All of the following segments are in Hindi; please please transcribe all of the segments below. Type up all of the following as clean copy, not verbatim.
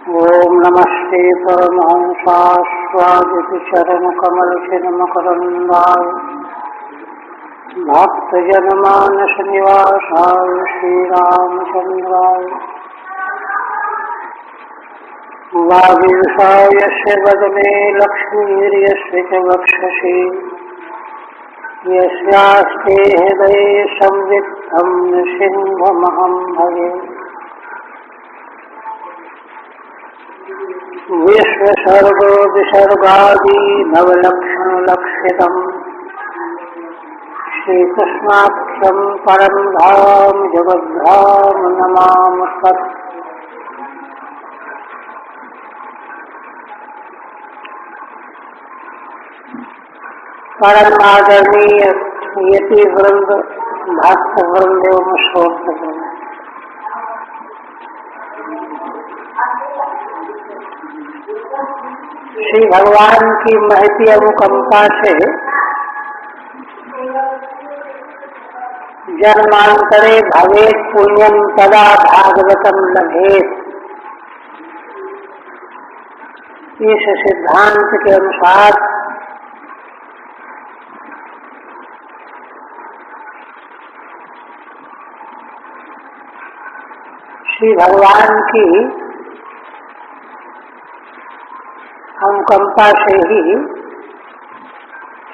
ओम नमः श्री परमहंसास्वादित चरणकमलचिन्मकरन्दाय भक्तजनमानस निवासाय श्रीरामचन्द्राय वागीशाय यस्य वदने लक्ष्मीर्यस्य च वक्षसि यस्यास्ते हृदये संवित्तं नृसिंहमहं भजे। विश्वसर्गो विसर्गादि नवलक्षणलक्षितम् श्रीकृष्णाख्यं परं धाम जगद्धाम नमामि तत्। परम आदरणीय यति वृंद, भक्त वृंद एवं श्रोत वृंद, श्री भगवान की महती अनुकंपा से जन्मांतरे भवेत् पुण्यं तदा भागवतम लभेत्, इस सिद्धांत के अनुसार श्री भगवान की अनुकंपा से ही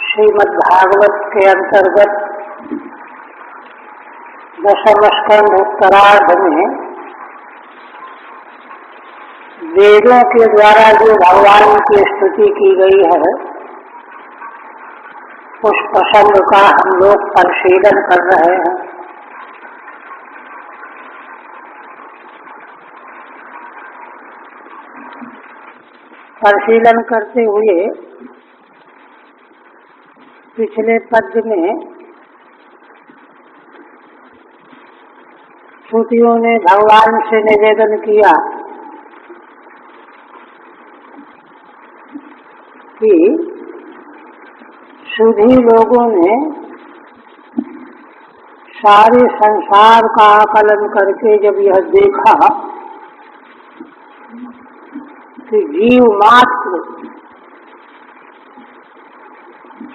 श्रीमद्भागवत के अंतर्गत दशम स्कंध उत्तरार्ध में वेदों के द्वारा जो भगवान की स्तुति की गई है, उस प्रसंग का हम लोग परिशीलन कर रहे हैं। परिशीलन करते हुए पिछले पद्य में श्रुतियों ने भगवान से निवेदन किया कि सुधी लोगों ने सारे संसार का आकलन करके जब यह देखा कि जीव मात्र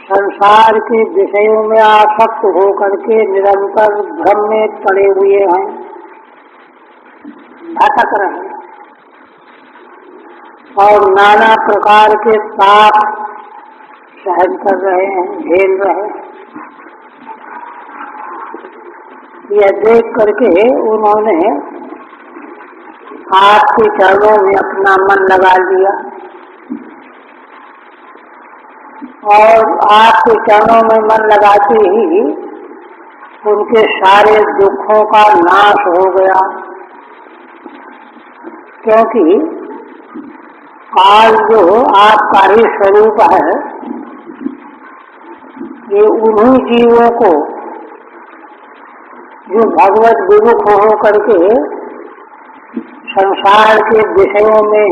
संसार के विषयों में आसक्त होकर के निरंतर भ्रम में पड़े हुए हैं, भटक रहे हैं और नाना प्रकार के पाप सहन कर रहे हैं, झेल रहे हैं। यह देख करके उन्होंने आपके चरणों में अपना मन लगा लिया और आपके चरणों में मन लगाते ही उनके सारे दुखों का नाश हो गया, क्योंकि आज जो आपका ही स्वरूप है, ये उन्हीं जीवों को जो भगवत विमुख हो करके संसार के विषयों में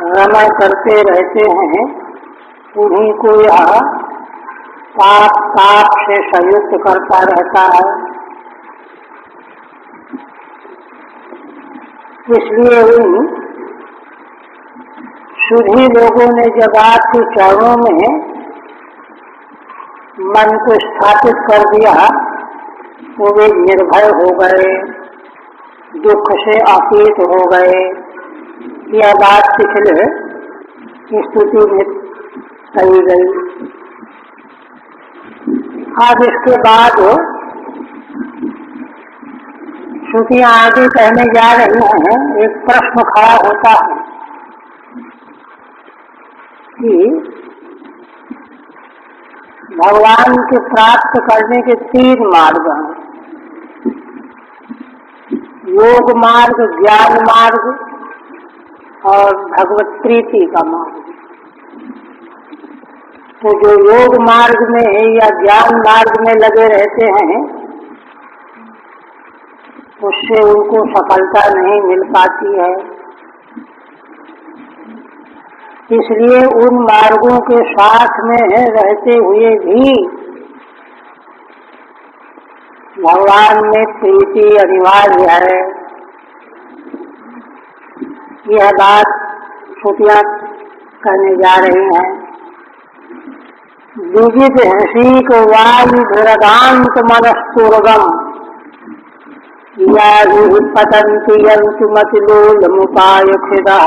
रमण करते रहते हैं, उन्हीं को यह पाप से संयुक्त करता रहता है। इसलिए उन सुधी लोगों ने जब आपके चरणों में मन को स्थापित कर दिया तो वे निर्भय हो गए, दुख से अतीत हो गए। यह बात पिछले स्तुति में कही गई। अब इसके बाद श्रुतियां आगे कहने जा रही हैं। एक प्रश्न खड़ा होता है कि भगवान के प्राप्त करने के 3 मार्ग हैं, योग मार्ग, ज्ञान मार्ग और भगवत प्रीति का मार्ग। तो जो योग मार्ग में या ज्ञान मार्ग में लगे रहते हैं, उससे उनको सफलता नहीं मिल पाती है। इसलिए उन मार्गों के साथ में रहते हुए भी भगवान में प्रीति अनिवार्य है। यह बात श्रुतियाँ कहने जा रही हैं। विजित हसीक वायु भृगांत मनस्तुर्गम या पतंति यंतुमतिलोल मुपाय खिदा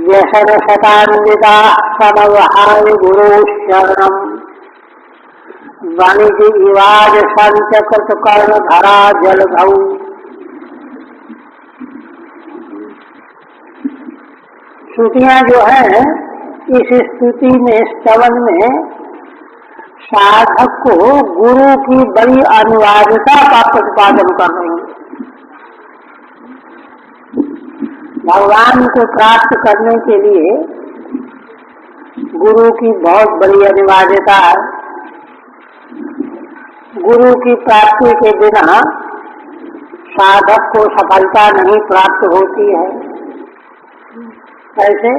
व्यसन शतान्विता समवहाय गुरु शरणम वाणिज इवाज संचकृत कर्ण धरा जल घऊ। श्रुतियाँ जो है इस स्तुति में, स्तवन में साधक को गुरु की बड़ी अनिवार्यता का प्रतिपादन कर रही है। भगवान को प्राप्त करने के लिए गुरु की बहुत बड़ी अनिवार्यता है। गुरु की प्राप्ति के बिना साधक को सफलता नहीं प्राप्त होती है। ऐसे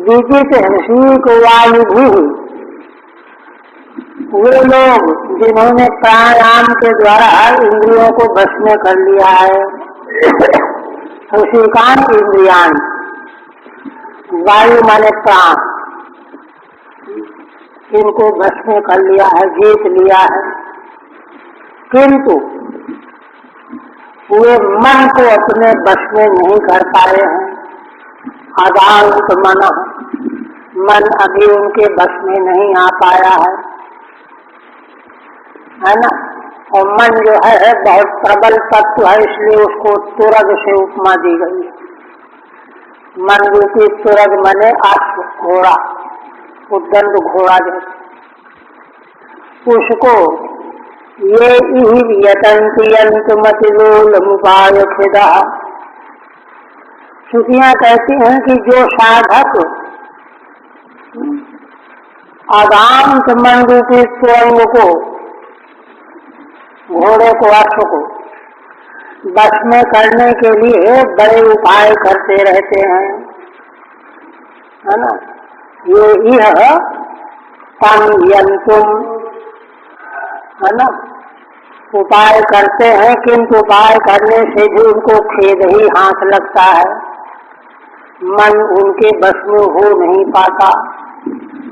विजित हसीक वायु भी वे लोग जिन्होंने प्राणायाम के द्वारा इंद्रियों को बस में कर लिया है। हसीकान इंद्रियान, वायु माने प्राण, इनको बस में कर लिया है, जीत लिया है। किंतु वे मन को अपने बस में नहीं कर पाए हैं। अदांत मन अभी उनके बस में नहीं आ पाया है ना। और मन जो है बहुत प्रबल तत्व है, इसलिए उसको तुरग से उपमा दी गई। मन रूपी तुरग मने अश्व, घोड़ा, उद्दंड घोड़ा जैसे, उसको ये यतंत मतिलोल मुपाय खिदा। श्रुतियाँ कहती हैं कि जो साधक अगांत मन रूपी स्वयं को, घोड़े को, अश्व को बस में करने के लिए बड़े उपाय करते रहते हैं, है ना। ये यह तम यंतुम, है ना, उपाय करते हैं, किंतु उपाय करने से भी उनको खेद ही हाथ लगता है। मन उनके बस में हो नहीं पाता,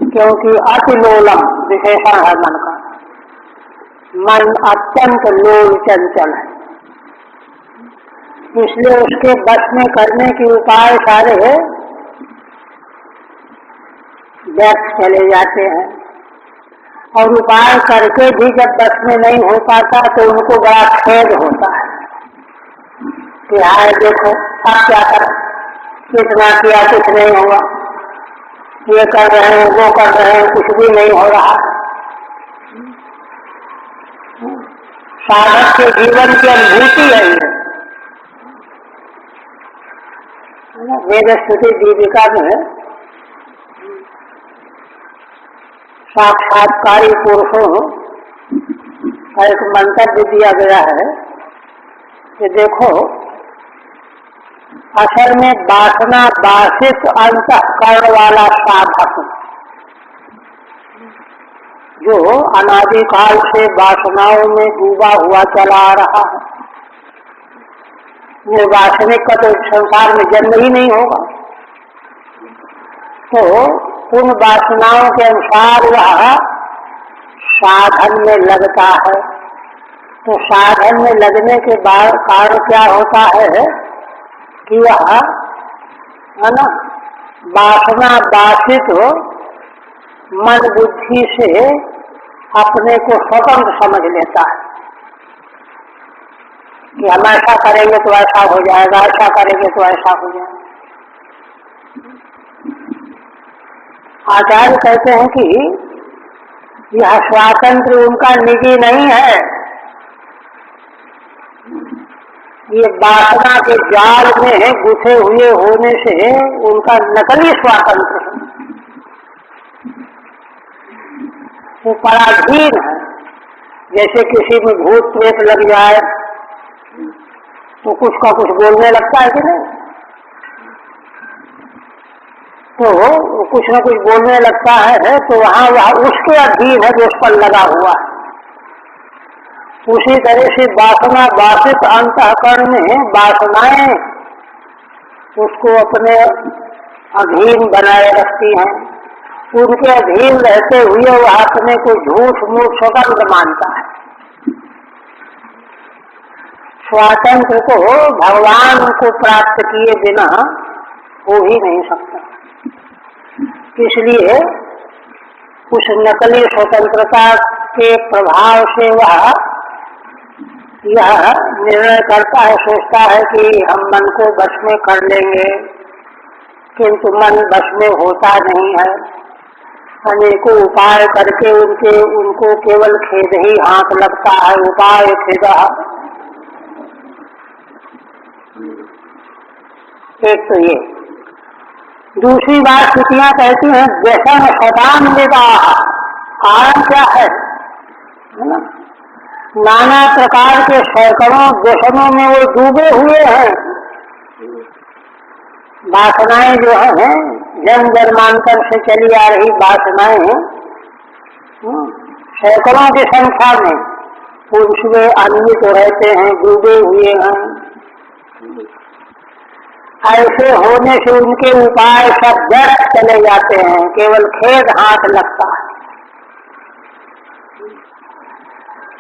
क्योंकि अतिलोलम विशेषण है मन का। मन अत्यंत लोल चंचल है, इसलिए उसके बस में करने के उपाय सारे व्यर्थ चले जाते हैं। और उपाय करके भी जब बस में नहीं हो पाता तो उनको बड़ा खेद होता है कि हाय देखो अब क्या करें, कितना किया कुछ नहीं हुआ, ये कर रहे हैं वो कर रहे हैं, कुछ भी नहीं हो रहा। साधक के जीवन की अनुभूति है ये। वेद स्तुति दीपिका में साक्षात्कारी पुरुषों का एक मंतव्य दिया गया है कि देखो, असल में वासना बासित अंतःकरण वाला साधक जो अनादिकाल से वासनाओं में डूबा हुआ चला आ रहा है, निर्वासनिक का तो संसार में जन्म ही नहीं होगा। तो उन वासनाओं के अनुसार वह साधन में लगता है। तो साधन में लगने के बाद कारण क्या होता है कि वह, है ना, वासना बासित मन बुद्धि से अपने को स्वतंत्र समझ लेता है कि हम ऐसा करेंगे तो ऐसा हो जाएगा, ऐसा करेंगे तो ऐसा हो जाएगा। आचार्य कहते हैं कि यह स्वातंत्र उनका निजी नहीं है, ये वासना के जाल में गुथे हुए होने से उनका नकली स्वातंत्र है, वो पराधीन है। जैसे किसी में भूत प्रेत लग जाए तो कुछ का कुछ बोलने लगता है कि नहीं, तो कुछ न कुछ बोलने लगता है, तो वहाँ वह उसके अधीन है जो उस पर लगा हुआ है। उसी तरह से वासना बासित अंतःकरण में वासनाएं उसको अपने अधीन बनाए रखती हैं। उनके अधीन रहते हुए वह अपने को झूठ मूठ स्वतंत्र मानता है। स्वातंत्र को भगवान को प्राप्त किए बिना हो ही नहीं सकता। इसलिए उस नकली स्वतंत्रता के प्रभाव से वह यह निर्णय करता है, सोचता है कि हम मन को वश में कर लेंगे, किंतु मन वश में होता नहीं है। अनेकों उपाय करके उनको केवल खेद ही हाथ लगता है। उपाय खेदा। एक तो ये। दूसरी बात स्थितियां कहती हैं व्यसन शतान विदा। कारण क्या है ना? नाना प्रकार के सैकड़ों व्यसनों में वो डूबे हुए हैं। वासनाएं जो है जन्म जन्मांतर से चली आ रही वासनाएं सैकड़ों की संख्या में उनसे अन्वित रहते हैं, डूबे हुए हैं। ऐसे होने से उनके उपाय सब व्यर्थ चले जाते हैं, केवल खेद हाथ लगता है।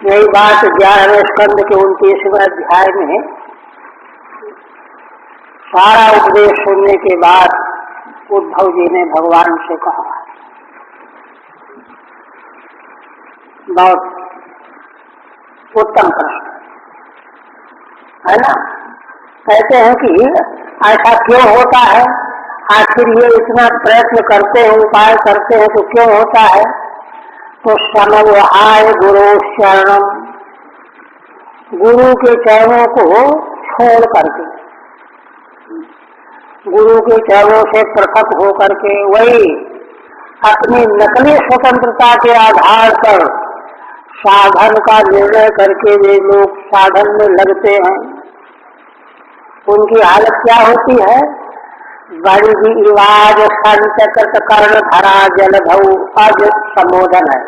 यही बात 11वें स्कंद के 29वें अध्याय में सारा उपदेश सुनने के बाद उद्धव जी ने भगवान से कहा। बहुत उत्तम प्रश्न है ना? कहते हैं कि ऐसा क्यों होता है? आखिर ये इतना प्रयत्न करते हैं, उपाय करते हैं, तो क्यों होता है? तो समव्हाय गुरु शरणम, गुरु के चरणों को छोड़ करके, गुरु के चरणों से पृथक हो करके वही अपनी नकली स्वतंत्रता के आधार पर साधन का निर्णय करके वे लोग साधन में लगते हैं। उनकी हालत क्या होती है? बड़ी भी इवाज संचकृत कर्ण धरा जलधौ अज संबोधन है।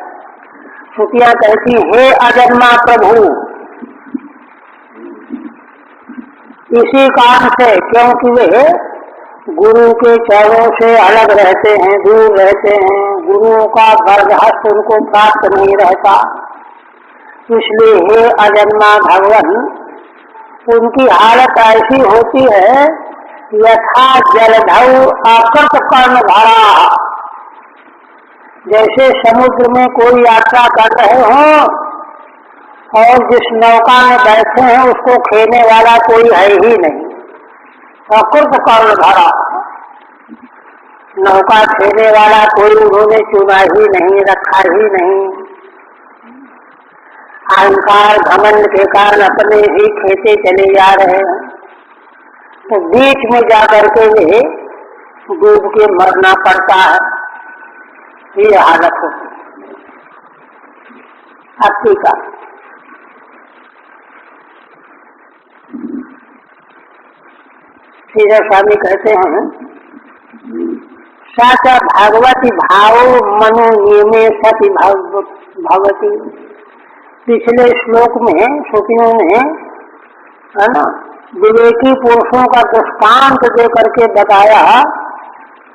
श्रुतियां कहती हे अजन्मा प्रभु, इसी कारण से, क्योंकि वे गुरु के चरणों से अलग रहते हैं, दूर रहते हैं, गुरुओं का बरदहस्त उनको प्राप्त नहीं रहता। इसलिए हे अजन्मा भगवान, उनकी हालत ऐसी होती है यथा जलधौ अकृत कर्ण धरा, जैसे समुद्र में कोई यात्रा कर रहे हो और जिस नौका में बैठे हैं उसको खेने वाला कोई है ही नहीं। अकृत कर्ण धरा, नौका खेने वाला कोई उन्होंने चुना ही नहीं, रखा ही नहीं। अहंकार घमंड के कारण अपने ही खेते चले जा रहे हैं, तो बीच में जाकर के वे डूब के मरना पड़ता है। ये हालत होती है। अब ठीक है, श्री स्वामी कहते हैं साचा भागवती भाव मनो नियमे सति भगवती। पिछले श्लोक में श्रुतियों ने है ना विवेकी पुरुषों का दृष्टांत दे करके बताया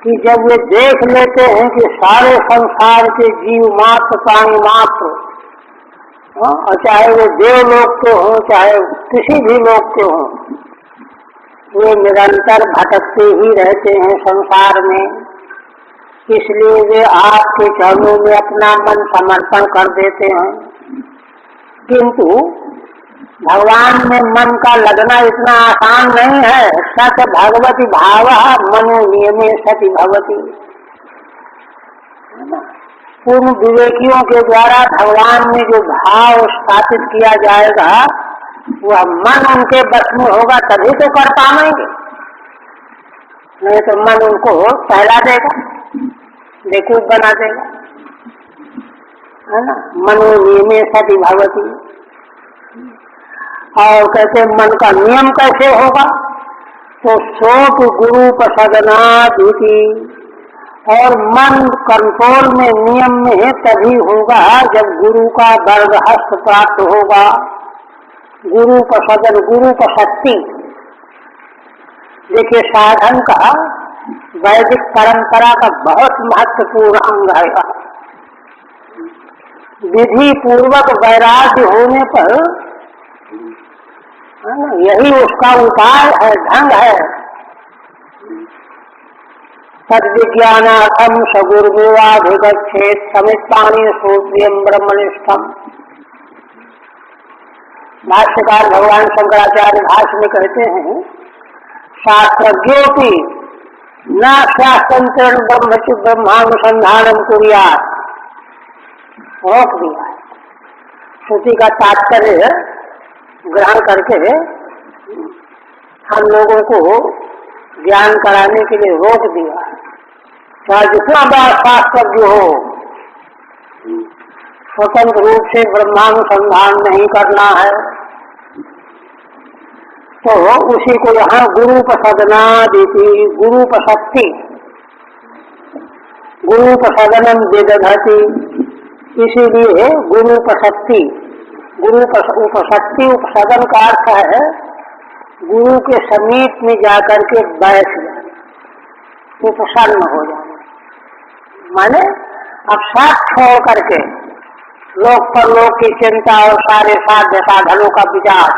कि जब वे देख लेते हैं कि सारे संसार के जीव मात्र प्राणी मात्र, और चाहे वे देवलोक के हों चाहे किसी भी लोक के हों, वे निरंतर भटकते ही रहते हैं संसार में। इसलिए वे आपके चरणों में अपना मन समर्पण कर देते हैं। किंतु भगवान में मन का लगना इतना आसान नहीं है। सच भगवती भाव मनो नियमे सति भगवती। पूर्ण विवेकियों के द्वारा भगवान में जो भाव स्थापित किया जाएगा वह मन उनके बस में होगा, तभी तो कर पाएंगे, नहीं तो मन उनको सहला देगा, बेवकूफ बना देगा, है ना। मनो नियमे सति भगवती। और कहते मन का नियम कैसे होगा? तो सोच गुरु प्रसदना दूती, और मन कंट्रोल में नियम में तभी होगा जब गुरु का बरदहस्त प्राप्त होगा। गुरु प्रसदन, गुरु का शक्ति, देखिए, साधन का वैदिक परंपरा का बहुत महत्वपूर्ण अंग है। विधि पूर्वक वैराग्य होने पर यही उसका उपाय है, ढंग है। तद्विज्ञानार्थम सगुरुमेवाधिगच्छेत् समित्तानि श्रोत्रियं ब्रह्मनिष्ठम्। भाष्यकार भगवान शंकराचार्य भाष्य में कहते हैं, शास्त्रज्ञोपि न शास्त्रंतरण ब्रह्मानुसंधानम कुर्यात्। रोक दिया। श्रुति का तात्पर्य ग्रहण करके हम लोगों को ज्ञान कराने के लिए रोक दिया। चाहे जितना बड़ा शास्त्रज्ञ हो, स्वतंत्र रूप से ब्रह्मानुसंधान नहीं करना है, तो उसी को यहाँ गुरुपसदना देती, गुरुपशक्ति, गुरुपसदनम विदधति। इसीलिए गुरुपशक्ति, उपशक्ति, उपसदन का अर्थ है गुरु के समीप में जाकर के बैठ जाए, उपसन्न हो जाए। माने अब साथ छोड़ करके लोक परलोक की चिंता और सारे साध्य साधनों का विचार,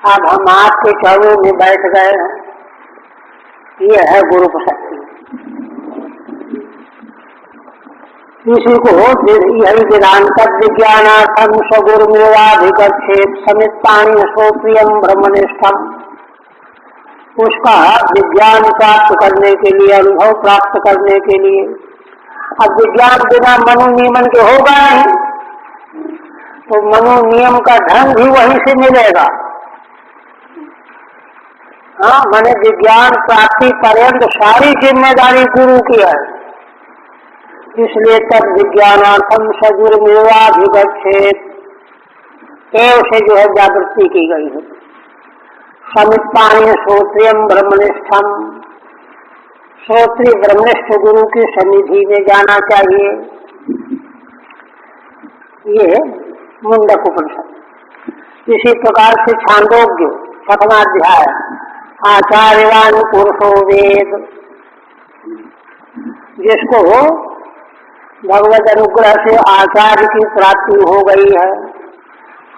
अब हम आपके चरणों में बैठ गए हैं। ये है गुरुपशक्ति। इसी को यही वेदांत विज्ञानार्थम सगुरुमेवाधिगच्छेत् समित्तानि श्रोत्रियं ब्रह्मनिष्ठम्। उसका विज्ञान प्राप्त करने के लिए, अनुभव प्राप्त करने के लिए, अब विज्ञान बिना मनोनियमन के होगा नहीं, तो मनोनियम का ढंग भी वहीं से मिलेगा। हाँ, मैंने विज्ञान प्राप्ति पर्यंत सारी जिम्मेदारी गुरु की है। इसलिए तब विज्ञानार्थम सगुरुमेवाधिगच्छेत्, एव से जो है जागृति की गई है। समित्तानि श्रोत्रियं ब्रह्मनिष्ठम, श्रोत्रिय ब्रह्मनिष्ठ गुरु की सन्निधि में जाना चाहिए। ये मुंडक उपनिषद। इसी प्रकार से छांदोग्य 7वां अध्याय, आचार्यवान पुरुषो वेद, जिसको भगवत अनुग्रह से आचार्य की प्राप्ति हो गई है,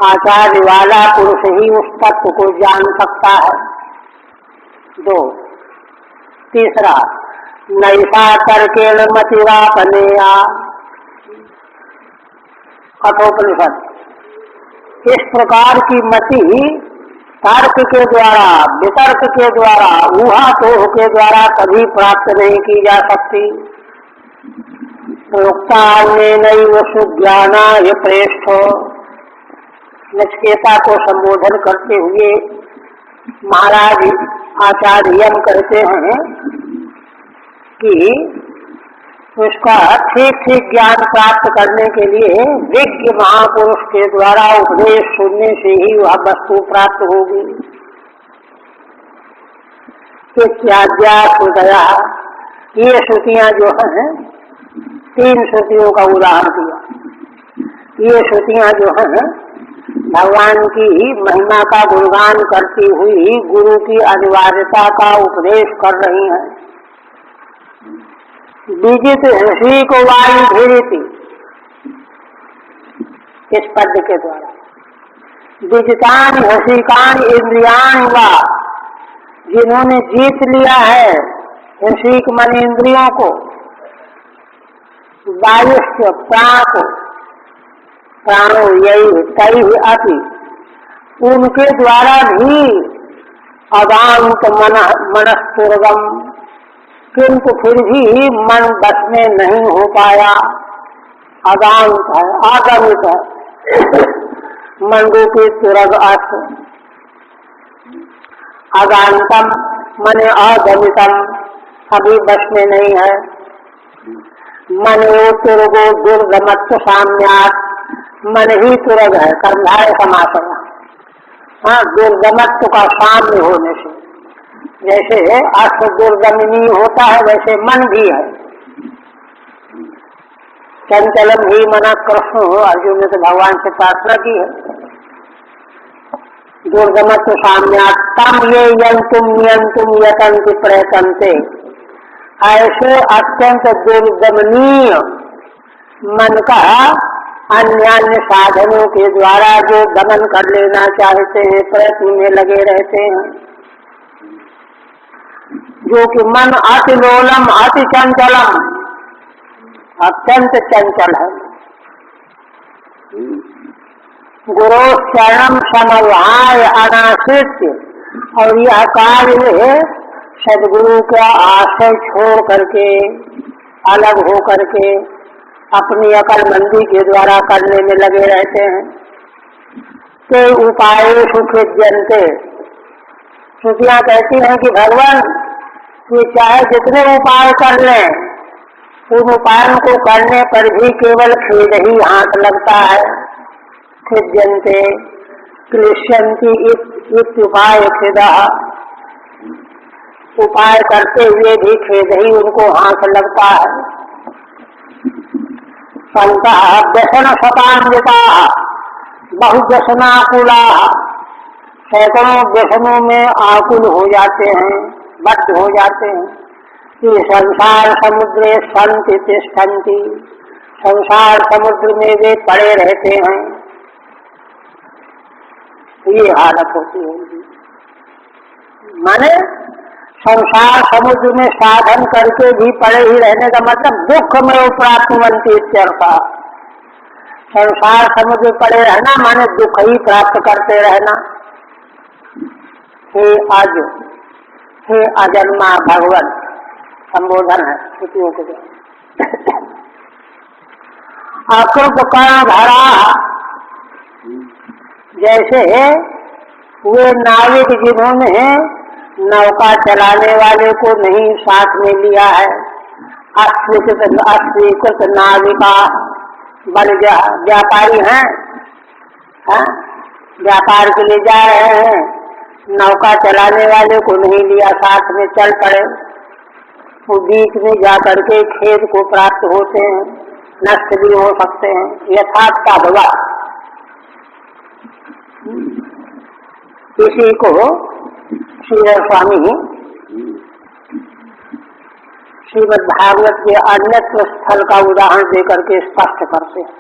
आचार्य वाला पुरुष ही उस तत्व को जान सकता है। 2, तीसरा, नैषा तर्केण मतिरापनेया, कठोपनिषद। इस प्रकार की मति तर्क के द्वारा, वितर्क के द्वारा, ऊहापोह के द्वारा कभी प्राप्त नहीं की जा सकती। प्रोक्तान्येनैव सुज्ञानाय प्रेष्ठो, नचिकेता को संबोधन करते हुए महाराज आचार्य कहते हैं कि उसका ठीक ठीक ज्ञान प्राप्त करने के लिए विज्ञ महापुरुष के द्वारा उपदेश सुनने से ही वह वस्तु प्राप्त होगी। इत्याद्या श्रुतयः, ये श्रुतियां जो हैं, 3 श्रुतियों का उदाहरण दिया। ये श्रुतियां जो हैं भगवान की महिमा का गुणगान करती हुई गुरु की अनिवार्यता का उपदेश कर रही हैं। विजित ऋषि को वायु भेजती, इस पद के द्वारा। विजितान ऋषिकान इंद्रियान वा, जिन्होंने जीत लिया है ऋषिक मन इंद्रियों को, वायुष्य प्राण को, प्राणो यही तैः अपि, उनके द्वारा भी अवांत मनस्तुर्गम, किंतु फिर भी मन बस में नहीं हो पाया। अवांत है, आगमित है, मन रूपी तुरग अर्थ। अगांतम मने अगमितम, अभी बस में नहीं है। मनो तुर्गो दुर्गमत्व साम्यात्, मन ही तुरग है, कर्मधारय समास है। हाँ, दुर्गमत्व का साम्य होने से, जैसे अश्व दुर्गमिनी होता है वैसे मन भी है। चंचलम ही मन कृष्ण, अर्जुन ने तो भगवान से प्रार्थना की है। दुर्गमत साम्यात् तम ये यंतुम यतन्ति प्रयतन्ते। ऐसे अत्यंत दुर्गमनीय मन का अन्य अन्य साधनों के द्वारा जो दमन कर लेना चाहते हैं, प्रयत्न में लगे रहते हैं, जो कि मन अति लोलम अति चंचलम, अत्यंत चंचल है। गुरु शरणम समवाय अनाश्रित्य, और यह कार्य सदगुरु का आश्रय छोड़ करके, अलग हो करके अपनी अकलमंदी के द्वारा करने में लगे रहते हैं। ते उपाय सुखिद्यन्ते। श्रुतियाँ कहती हैं कि भगवान ये चाहे जितने उपाय कर लें, उन उपायों को करने पर भी केवल खेद ही हाथ लगता है। खिद्यन्ते क्लिश्यन्ति इत्युपाय खेदा। उपाय करते हुए भी खेद ही उनको हाथ लगता है। संतः व्यसन शतान्विता बहुव्यसनाकुला। सैकड़ों व्यसनों में आकुल हो जाते हैं, बद्ध हो जाते हैं। कि संसार समुद्रे संति तिष्ठन्ति। संसार समुद्र में वे पड़े रहते हैं। ये हालत होती है। माने संसार समुद्र में साधन करके भी पड़े ही रहने का मतलब दुख में प्राप्तवंती इत्यर्था। संसार समुद्र पड़े रहना माने दुख ही प्राप्त करते रहना। हे आज, हे अजन्मा भगवान, संबोधन है श्रुतियों के द्वारा। अकृत कर्ण धरा, जैसे वे नाविक जिन्होंने नौका चलाने वाले को नहीं साथ में लिया है। अस्वीकृत नाविका बन व्यापारी हैं, व्यापार के लिए जा रहे हैं, नौका चलाने वाले को नहीं लिया, साथ में चल पड़े। वो बीच में जाकर के खेद को प्राप्त होते हैं, नष्ट भी हो सकते हैं। यथार्थ का भवा इसी को श्री स्वामी श्रीमद् भागवत के अन्यत्र स्थल का उदाहरण देकर के स्पष्ट करते हैं।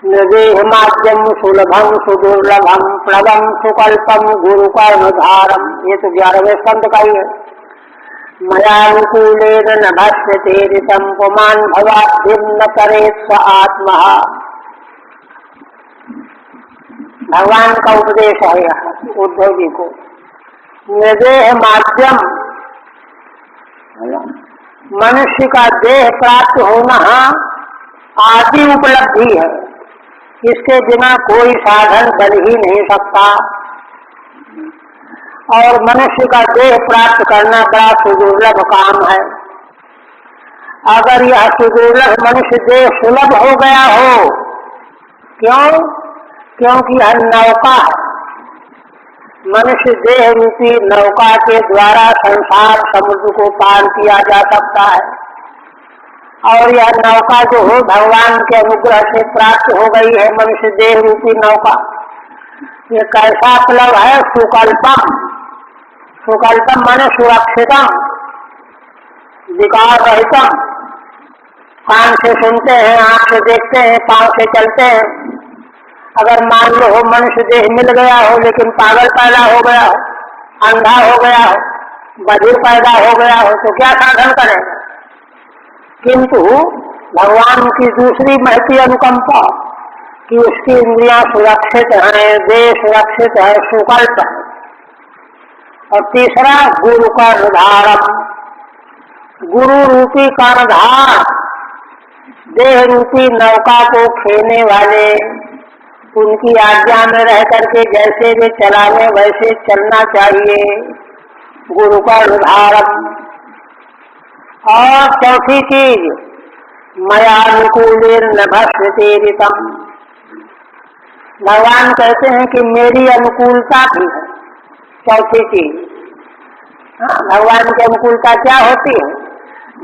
नदेहमाद्यम सुलभम सुदुर्लभम प्लवम सुकल्पम गुरुकर्णधारम। ये तो 11वें स्कंद का ही है। मयानुकूलेन न भस्यते ऋतं पुमान् भवाद्भिर्न करेत् स आत्मा। भगवान का उपदेश है यह उद्धव जी को। निर्देह माध्यम, मनुष्य का देह प्राप्त होना आदि उपलब्धि है। इसके बिना कोई साधन बन ही नहीं सकता, और मनुष्य का देह प्राप्त करना बड़ा सुदुर्लभ काम है। अगर यह सुदुर्लभ मनुष्य देह सुलभ हो गया हो, क्यों? क्योंकि यह नौका है। मनुष्य देह रूपी नौका के द्वारा संसार समुद्र को पार किया जा सकता है। और यह नौका जो हो भगवान के अनुग्रह से प्राप्त हो गई है, मनुष्य देह रूपी नौका। ये कैसा प्लव है? सुकल्पम। सुकल्पम माने सुरक्षितम, विकार रहितम। कान से सुनते हैं, आंख से देखते हैं, पांव से चलते हैं। अगर मान लो हो मनुष्य देह मिल गया हो, लेकिन पागल पैदा हो गया हो, अंधा हो गया हो, बधिर पैदा हो गया हो, तो क्या साधन करेगा? किंतु भगवान की दूसरी महती अनुकंपा कि उसकी इंद्रियां सुरक्षित हैं, देह सुरक्षित है, सुकल्प है। और तीसरा गुरु का निर्धारम, गुरु रूपी कर्णधार, देह रूपी नौका को खेने वाले, उनकी आज्ञा में रह करके जैसे वे चलाने वैसे चलना चाहिए। गुरु का उदाहरण। और चौथी चीज मयानुकूलेन न भस्यते ऋतं। भगवान कहते हैं कि मेरी अनुकूलता भी है। चौथी चीज, भगवान की अनुकूलता क्या होती है?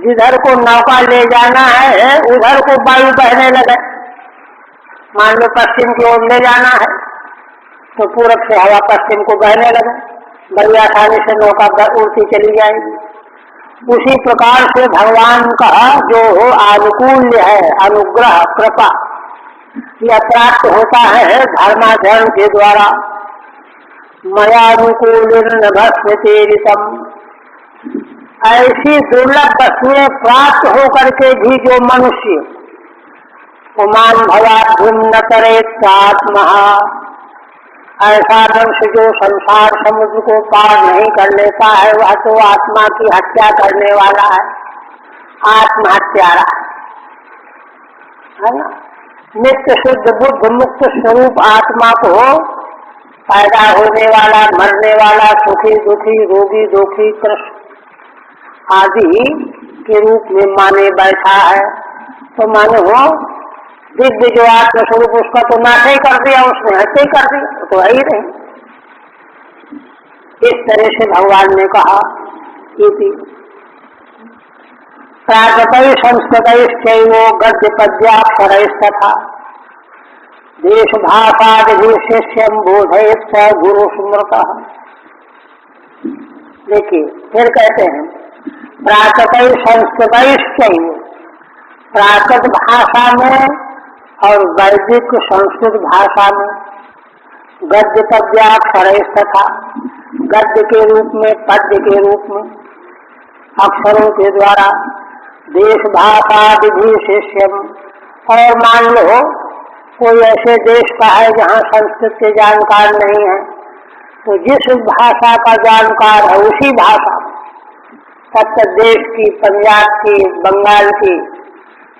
जिधर को नौका ले जाना है उधर को वायु बहने लगे। मान लो पश्चिम की ओर ले जाना है, तो पूरब से हवा पश्चिम को बहने लगे, बड़ी आसानी से नौका उड़ती चली जाएगी। उसी प्रकार से भगवान का जो आनुकूल्य है, अनुग्रह कृपा, यह प्राप्त होता है धर्माचरण के द्वारा। मयानुकूल भस्मतेरितम, ऐसी दुर्लभ वस्तुएं प्राप्त होकर के भी जो मनुष्य उमान भवाभुम न करे आत्मा, ऐसा मनुष्य जो संसार समुद्र को पार नहीं कर लेता है, वह तो आत्मा की हत्या करने वाला है, आत्महत्यारा है ना। नित्य शुद्ध बुद्ध मुक्त स्वरूप आत्मा को पैदा होने वाला, मरने वाला, सुखी दुखी, रोगी दुखी, कृष्ण आदि के रूप में माने बैठा है। तो माने हो दिव्य जो आत्मस्वरूप, उसका तो नाश ही कर दिया, उसने हत्या ही कर दिया, तो है ही नहीं। इस तरह से भगवान ने कहा कि प्राकृत संस्कृत गद्य पद्याक्षरस्तथा देश भाषादि शिष्यम बोधयेत् स गुरु स्मृत। देखिए फिर कहते हैं प्राकृत संस्कृत, प्राकृत भाषा में और वैदिक संस्कृत भाषा में गद्य पद्याक्षरस्तथा, गद्य के रूप में, पद्य के रूप में, अक्षरों के द्वारा, देश भाषा विधि शिष्यम, और मान लो कोई ऐसे देश का है जहाँ संस्कृत के जानकार नहीं है, तो जिस भाषा का जानकार है उसी भाषा, तब देश की, पंजाब की, बंगाल की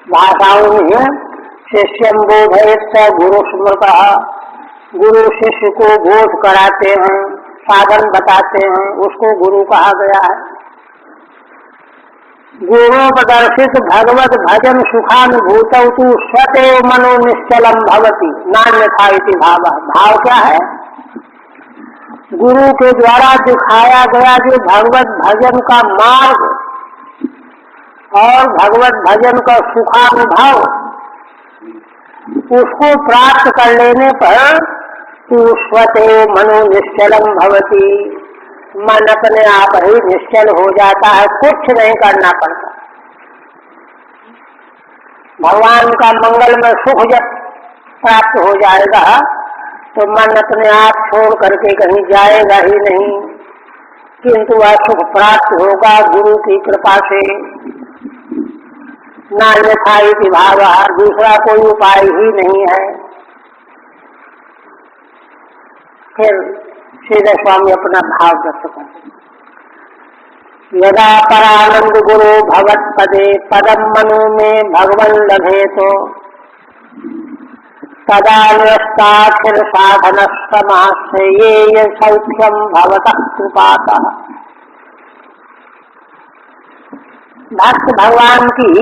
भाषाओं में शिष्यम बोधयेत् गुरु स्मृत, गुरु शिष्य को बोध कराते हैं, साधन बताते हैं, उसको गुरु कहा गया है। गुणोपदर्शित भगवत भजन सुखानुभूतौ तु स्वतेव मनो निश्चलम भवति नान्यथा इति भाव। भाव क्या है? गुरु के द्वारा दिखाया गया जो भगवत भजन का मार्ग और भगवत भजन का सुखानुभव, उसको प्राप्त कर लेने पर तु स्वतेव मनो निश्चलम भवति, मन अपने आप ही निश्चल हो जाता है, कुछ नहीं करना पड़ता। भगवान का मंगलमय सुख जब प्राप्त हो जाएगा तो मन अपने आप छोड़ करके कहीं जाएगा ही नहीं, किंतु वह सुख प्राप्त होगा गुरु की कृपा से। नान्यथा इति भावः, दूसरा कोई उपाय ही नहीं है। फिर श्री स्वामी अपना भाव व्यक्त करते, यदा परानंद गुरु भगवत पदे पदम मनु में भगवन लभे तो तदा निरस्ताखिल साधन समाश्रये सौख्यम भवतः कृपातः। भक्त भगवान की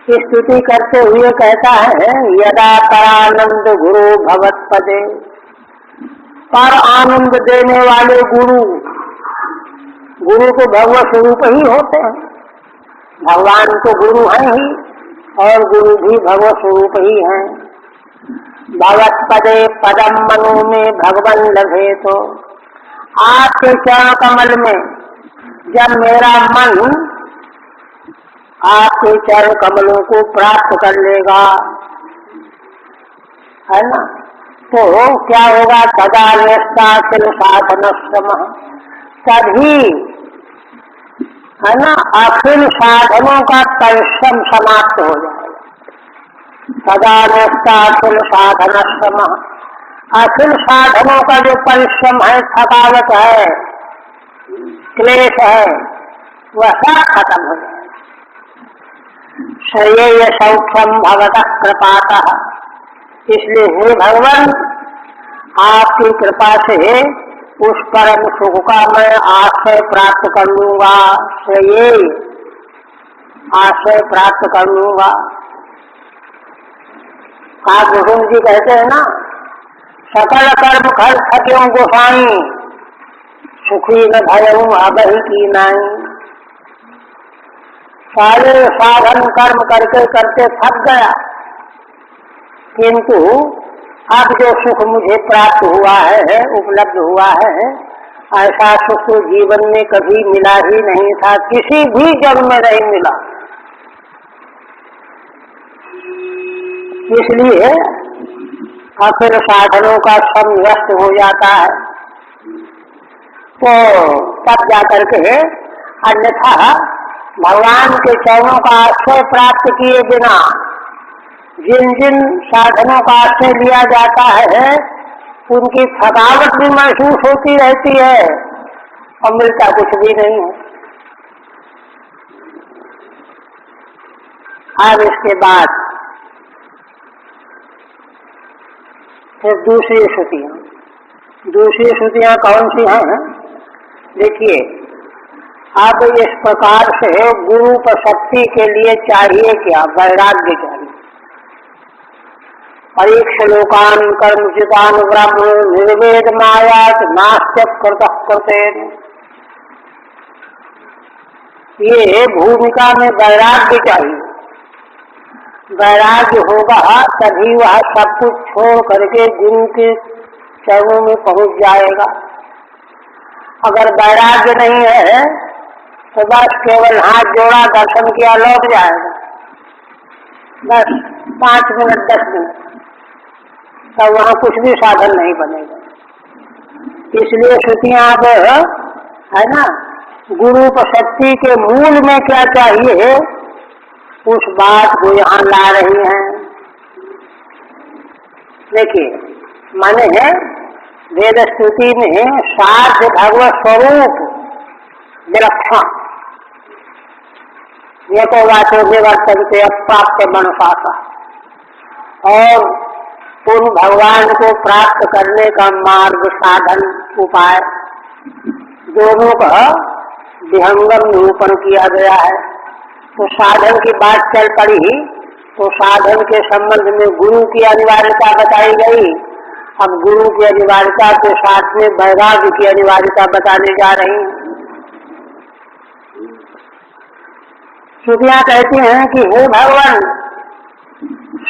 स्तुति करते हुए कहता है, यदा परानंद गुरु भगवत पदे, पर आनंद देने वाले गुरु, गुरु तो भगवत स्वरूप ही होते हैं, भगवान तो गुरु हैं ही और गुरु भी भगवत स्वरूप ही हैं। भगवत पदे पदम मनु में भगवन लभे तो, आपके चरण कमल में जब मेरा मन आपके चरण कमलों को प्राप्त कर लेगा, है ना, तो क्या होगा? तदा निष्ठाखिल साधन श्रम, तभी है ना अखिल साधनों का परिश्रम समाप्त हो जाएगा। तदा निष्ठाखिल साधन श्रम, अखिल साधनों का जो परिश्रम है, थकावट है, क्लेश है, वह सब खत्म हो जाएगा। श्रेय सौख्यम भवतः कृपातः, इसलिए हे भगवान आपकी कृपा से उस परम सुख का मैं आश्रय प्राप्त कर लूंगा, श्रेय आश्रय प्राप्त कर लूंगा। आप भगवान जी कहते हैं ना, सकल कर्म खर थक्यों गोसाई, सुखी न भयऊ अबहि की नाई। सारे साधन कर्म करते करते थक गया, किंतु अब जो सुख मुझे प्राप्त हुआ है, उपलब्ध हुआ है, ऐसा सुख तो जीवन में कभी मिला ही नहीं था, किसी भी जन्म में नहीं मिला। इसलिए फिर साधनों का श्रम व्यस्त हो जाता है, तो तब जाकर के अन्यथा भगवान के चरणों का आश्रय प्राप्त किए बिना जिन जिन साधनों का आश्रय लिया जाता है उनकी थकावट भी महसूस होती रहती है और मिलता कुछ भी नहीं है। अब इसके बाद फिर दूसरी श्रुतियां कौन सी हैं? देखिए, अब इस प्रकार से गुरु शक्ति के लिए चाहिए क्या? वैराग्य चाहिए। परीक्ष लोकान कर्मचितान ब्रह्म निर्वेद मायात नास्त्यप कृतः कृतेन। ये भूमिका में वैराग्य चाहिए। वैराग्य होगा तभी वह सब कुछ छोड़ करके गुरु के चरणों में पहुंच जाएगा। अगर वैराग्य नहीं है तो बस केवल हाथ जोड़ा, दर्शन किया, लौट जाएगा, बस 5 मिनट 10 मिनट, तब वहाँ कुछ भी साधन नहीं बनेगा। इसलिए श्रुतियां अब है ना, गुरु शक्ति के मूल में क्या चाहिए उस बात को यहाँ ला रही हैं। देखिए, माने है वेद स्तुति में साध्य भगवत स्वरूप विलक्षण, ये तो वाचो निवर्तन से अप्राप्त मनसाता, और उन भगवान को प्राप्त करने का मार्ग, साधन, उपाय दोनों का विहंगम निरूपण किया गया है। तो साधन की बात चल पड़ी तो साधन के संबंध में गुरु की अनिवार्यता बताई गई। अब गुरु की अनिवार्यता के साथ में वैराग्य की अनिवार्यता बताने जा रही हैं। श्रुतियां कहती हैं कि हे भगवान,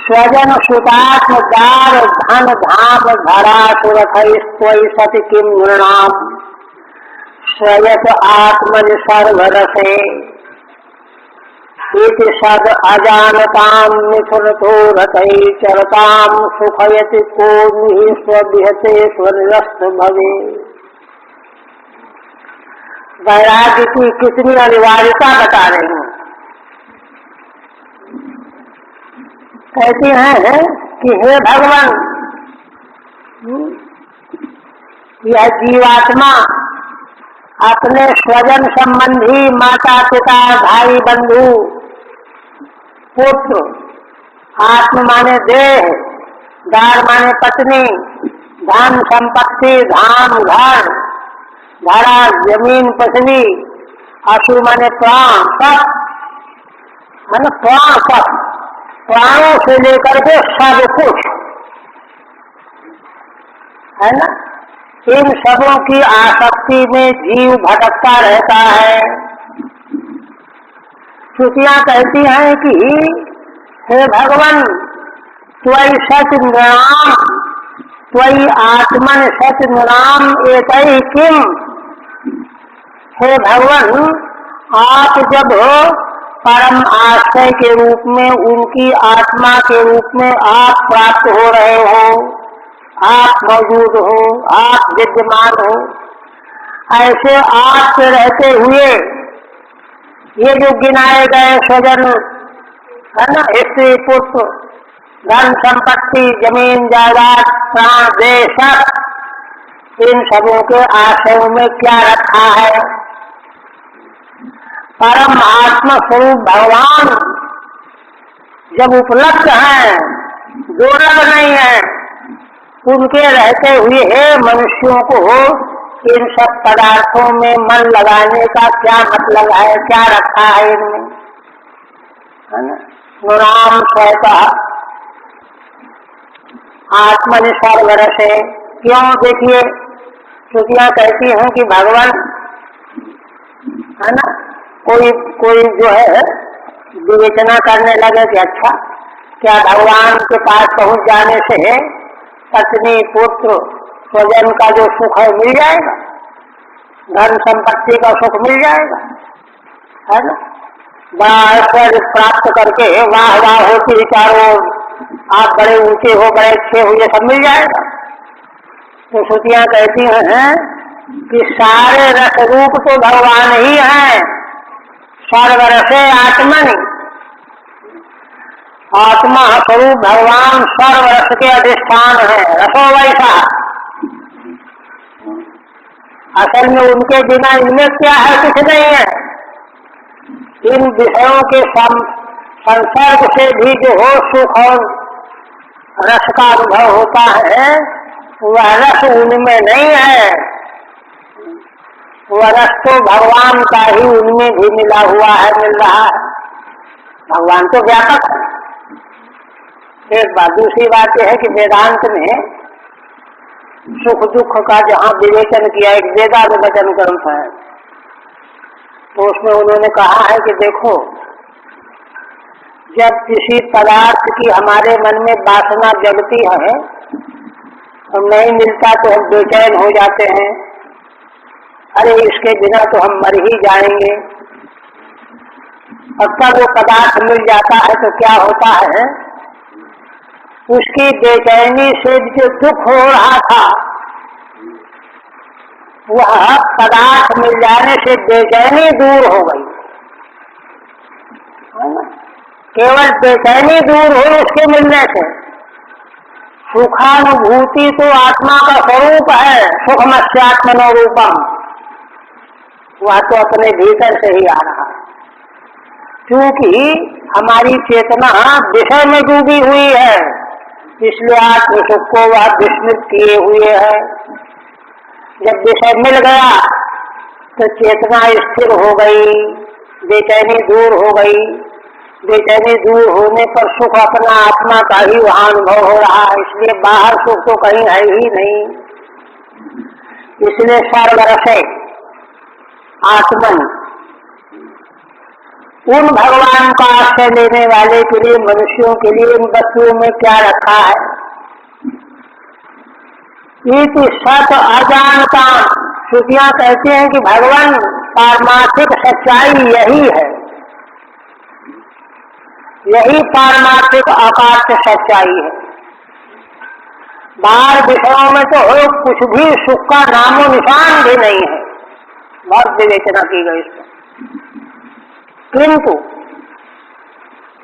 स्वजन सुतात्म दार धन धाम धरा सुरथई सति किम नृणाम स्वयत आत्मनि सर्वरसे इति सद अजानताम मिथुनतो रतई चरताम सुखयति को स्वविहते स्वनिरस्त भवे। वैराग्य की कितनी अनिवार्यता बता रही हूँ। कहती हैं कि हे भगवान, यह जीवात्मा अपने स्वजन संबंधी, माता पिता, भाई बंधु, पुत्र, आत्म माने देह, दार माने पत्नी, धन संपत्ति, धाम घर, धरा जमीन पृथ्वी, अशु माने प्राण, सब है ना, प्राण सब, प्राणों से लेकर के सब कुछ है ना, इन सबों की आसक्ति में जीव भटकता रहता है। श्रुतियां कहती हैं कि हे भगवान, त्वयि सच नृणाम, त्वयि आत्मन सच नृणाम एतै किम। हे भगवान, आप जब परम आश्रय के रूप में, उनकी आत्मा के रूप में आप प्राप्त हो रहे हो, आप मौजूद हो, आप विद्यमान हो, ऐसे आप से रहते हुए ये जो गिनाए गए स्वजन है ना, स्त्री पुत्र, धन संपत्ति, जमीन जायदाद, प्राण देश, इन सबों के आश्रयों में क्या रखा है? परम आत्मा स्वरूप भगवान जब उपलब्ध हैं, दुर्लभ नहीं है, उनके रहते हुए मनुष्यों को इन सब पदार्थों में मन लगाने का क्या मतलब है? क्या रखा है इनमें, है ना? नृणाम स्वयता आत्मनि सर्वरसे। क्यों? देखिए, श्रुतियां कहती हैं कि भगवान है ना, कोई जो है विवेचना करने लगे कि अच्छा, क्या भगवान के पास पहुंच जाने से पत्नी, पुत्र, स्वजन का जो सुख है मिल जाएगा, धन संपत्ति का सुख मिल जाएगा, है ना। बड़ा ऐश्वर्य प्राप्त करके वाह वाह होती चारों, आप बड़े ऊंचे हो, बड़े अच्छे हो, ये सब मिल जाएगा। तो श्रुतियां कहती हैं कि सारे रस रूप तो भगवान ही हैं, सर्वरसे आत्मनि, आत्मा स्वरूप भगवान सर्वरस के अधिष्ठान है, रसो वैसा। असल में उनके बिना इनमें क्या है, कुछ नहीं है। इन विषयों के संसर्ग से भी जो हो सुख और रस का अनुभव होता है, वह रस उनमें नहीं है, वह रस तो भगवान का ही उनमें भी मिला हुआ है, मिल रहा है। भगवान तो व्यापक है, एक बात। दूसरी बात यह है कि वेदांत में सुख दुख का जहाँ विवेचन किया, एक वेदांत वचन ग्रंथ है, तो उसमें उन्होंने कहा है कि देखो, जब किसी पदार्थ की हमारे मन में वासना जगती है और नहीं मिलता तो हम बेचैन हो जाते हैं, अरे इसके बिना तो हम मर ही जाएंगे। और तब वो पदार्थ मिल जाता है तो क्या होता है, उसकी बेचैनी से जो दुख हो रहा था, वह पदार्थ मिल जाने से बेचैनी दूर हो गई, है ना। केवल बेचैनी दूर हो उसके मिलने से। सुखानुभूति तो आत्मा का स्वरूप है, सुखमस्यात्मनो रूपम, वह तो अपने भीतर से ही आ रहा है, क्योंकि हमारी चेतना विषय में डूबी हुई है, इसलिए आत्म सुख को वह विस्मृत किए हुए है। जब विषय मिल गया तो चेतना स्थिर हो गई, बेचैनी दूर हो गई। बेचैनी दूर होने पर सुख अपना आत्मा का ही वहां अनुभव हो रहा है, इसलिए बाहर सुख तो कहीं है ही नहीं। इसलिए सर्वरसे आत्मन, उन भगवान का आश्रय लेने वाले के लिए, मनुष्यों के लिए इन वस्तुओं में क्या रखा है। इति सत अजानता, श्रुतियां कहती हैं कि भगवान पारमार्थिक सच्चाई यही है, यही पारमार्थिक आकाश सच्चाई है। बाहर विषयों में तो हो कुछ भी सुख का नामो निशान भी नहीं है, बहुत विवेचना की गई इस पर। किंतु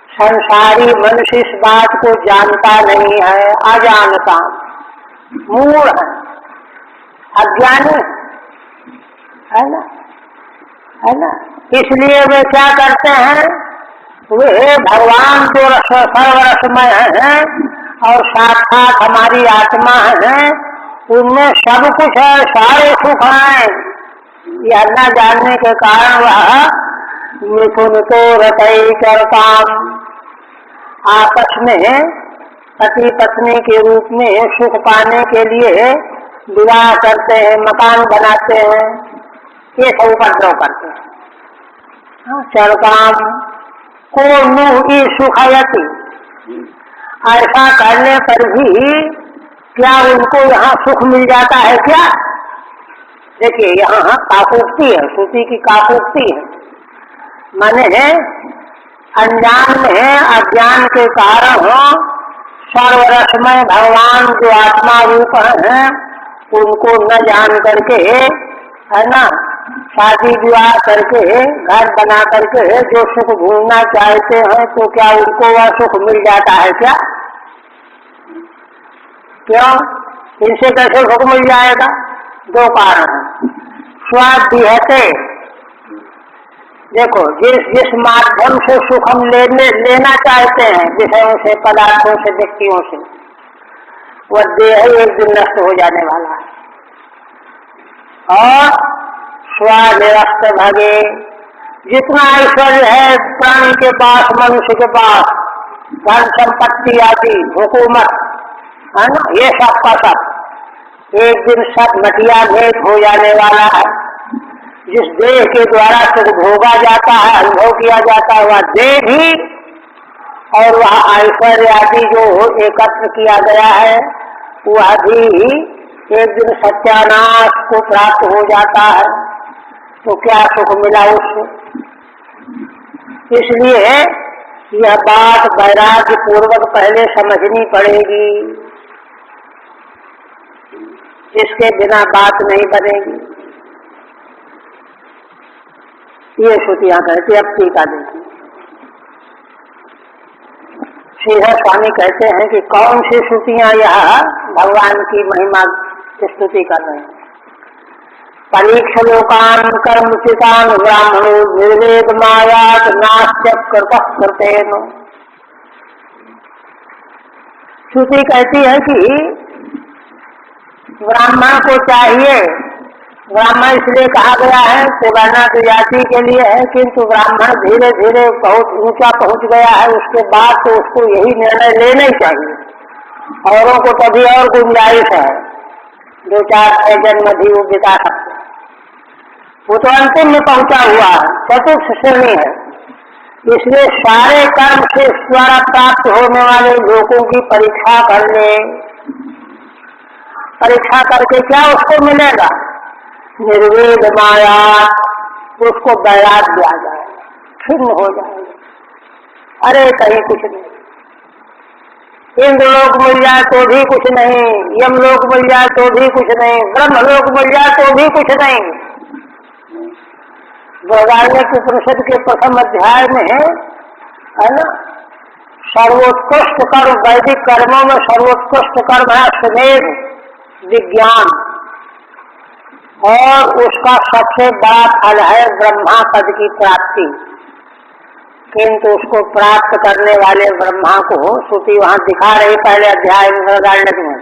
संसारी मनुष्य इस बात को जानता नहीं है, अजानता, मूढ़ है, अज्ञानी है ना, है ना। इसलिए वे क्या करते हैं, वे भगवान जो सर्वरसमय है और साक्षात हमारी आत्मा है, उनमें सब कुछ है, सारे सुख हैं। यह न जानने के कारण वह मिथुन तो रतई करताम, आपस में पति पत्नी के रूप में सुख पाने के लिए विवाह करते हैं, मकान बनाते हैं, ये सब उपद्रव करते हैं। चरकाम को नु सुखयति, ऐसा करने पर भी क्या उनको यहाँ सुख मिल जाता है क्या? देखिए यहाँ काकोक्ति है, श्रुति की काकोक्ति है, माने अनजान में अज्ञान के कारण सर्वरसमय भगवान जो आत्मा रूप है उनको न जान करके, है ना, शादी विवाह करके घर बना करके जो सुख भूलना चाहते हैं, तो क्या उनको वह सुख मिल जाता है क्या? क्यों? इनसे कैसे सुख मिल जाएगा? दो कारण है। स्वाध्यायते, देखो जिस माध्यम से सुख हम लेना चाहते हैं, विषयों से, पदार्थों से, व्यक्तियों से, वह देह एक दिन नष्ट हो जाने वाला है। और स्वनिरस्त भगे, जितना ऐश्वर्य है प्राणी के पास, मनुष्य के पास, धन संपत्ति आदि, हुकूमत, है ना, ये सब का सब एक दिन सब मटिया भेंट हो जाने वाला है। जिस देह के द्वारा सुख भोगा जाता है, अनुभव किया जाता है, वह देह भी और वह ऐश्वर्य आदि जो एकत्र किया गया है वह भी एक दिन सत्यानाश को प्राप्त हो जाता है, तो क्या सुख मिला उससे। इसलिए यह बात वैराग्य पूर्वक पहले समझनी पड़ेगी, इसके बिना बात नहीं बनेगी। ये श्रुतियां कहती। अब टीका देखिए, श्रीधर स्वामी कहते हैं कि कौन सी श्रुतियां यह भगवान की महिमा की स्तुति कर रहे हैं। परीक्ष लोकान कर्मचितान ब्राह्मणो निर्वेद मायात नास्त्य कृतः कृतेन। श्रुति कहती है कि ब्राह्मण को चाहिए, ब्राह्मण इसलिए कहा गया है सेवानाथ जाति के लिए है, किंतु ब्राह्मण धीरे धीरे बहुत ऊंचा पहुंच गया है, उसके बाद तो उसको यही निर्णय लेना ही चाहिए। औरों को तभी और गुंजाइश है, 2-4 जन्म भी वो बिता सकते, वो तो अंतिम में पहुंचा हुआ है, चतुर्थ श्रेणी है। इसलिए सारे कर्म से इस द्वारा प्राप्त होने वाले लोगों की परीक्षा कर ले। परीक्षा करके क्या उसको मिलेगा? निर्वेद माया, उसको वैराग्य आ जाएगा, खिन्न हो जाएगा। अरे कहीं कुछ नहीं, इंद्रलोक मिल जाए तो भी कुछ नहीं, यमलोक मिल जाए तो भी कुछ नहीं, ब्रह्मलोक मिल जाए तो भी कुछ नहीं। बृहदारण्यक उपनिषद के प्रथम अध्याय में है ना, सर्वोत्कृष्ट कर्म, वैदिक कर्मों में सर्वोत्कृष्ट कर्म है अश्वमेध विज्ञान, और उसका सबसे बड़ा फल है ब्रह्मा पद की प्राप्ति। किंतु उसको प्राप्त करने वाले ब्रह्मा को श्रुति वहां दिखा रही पहले अध्याय में बृहदारण्यक में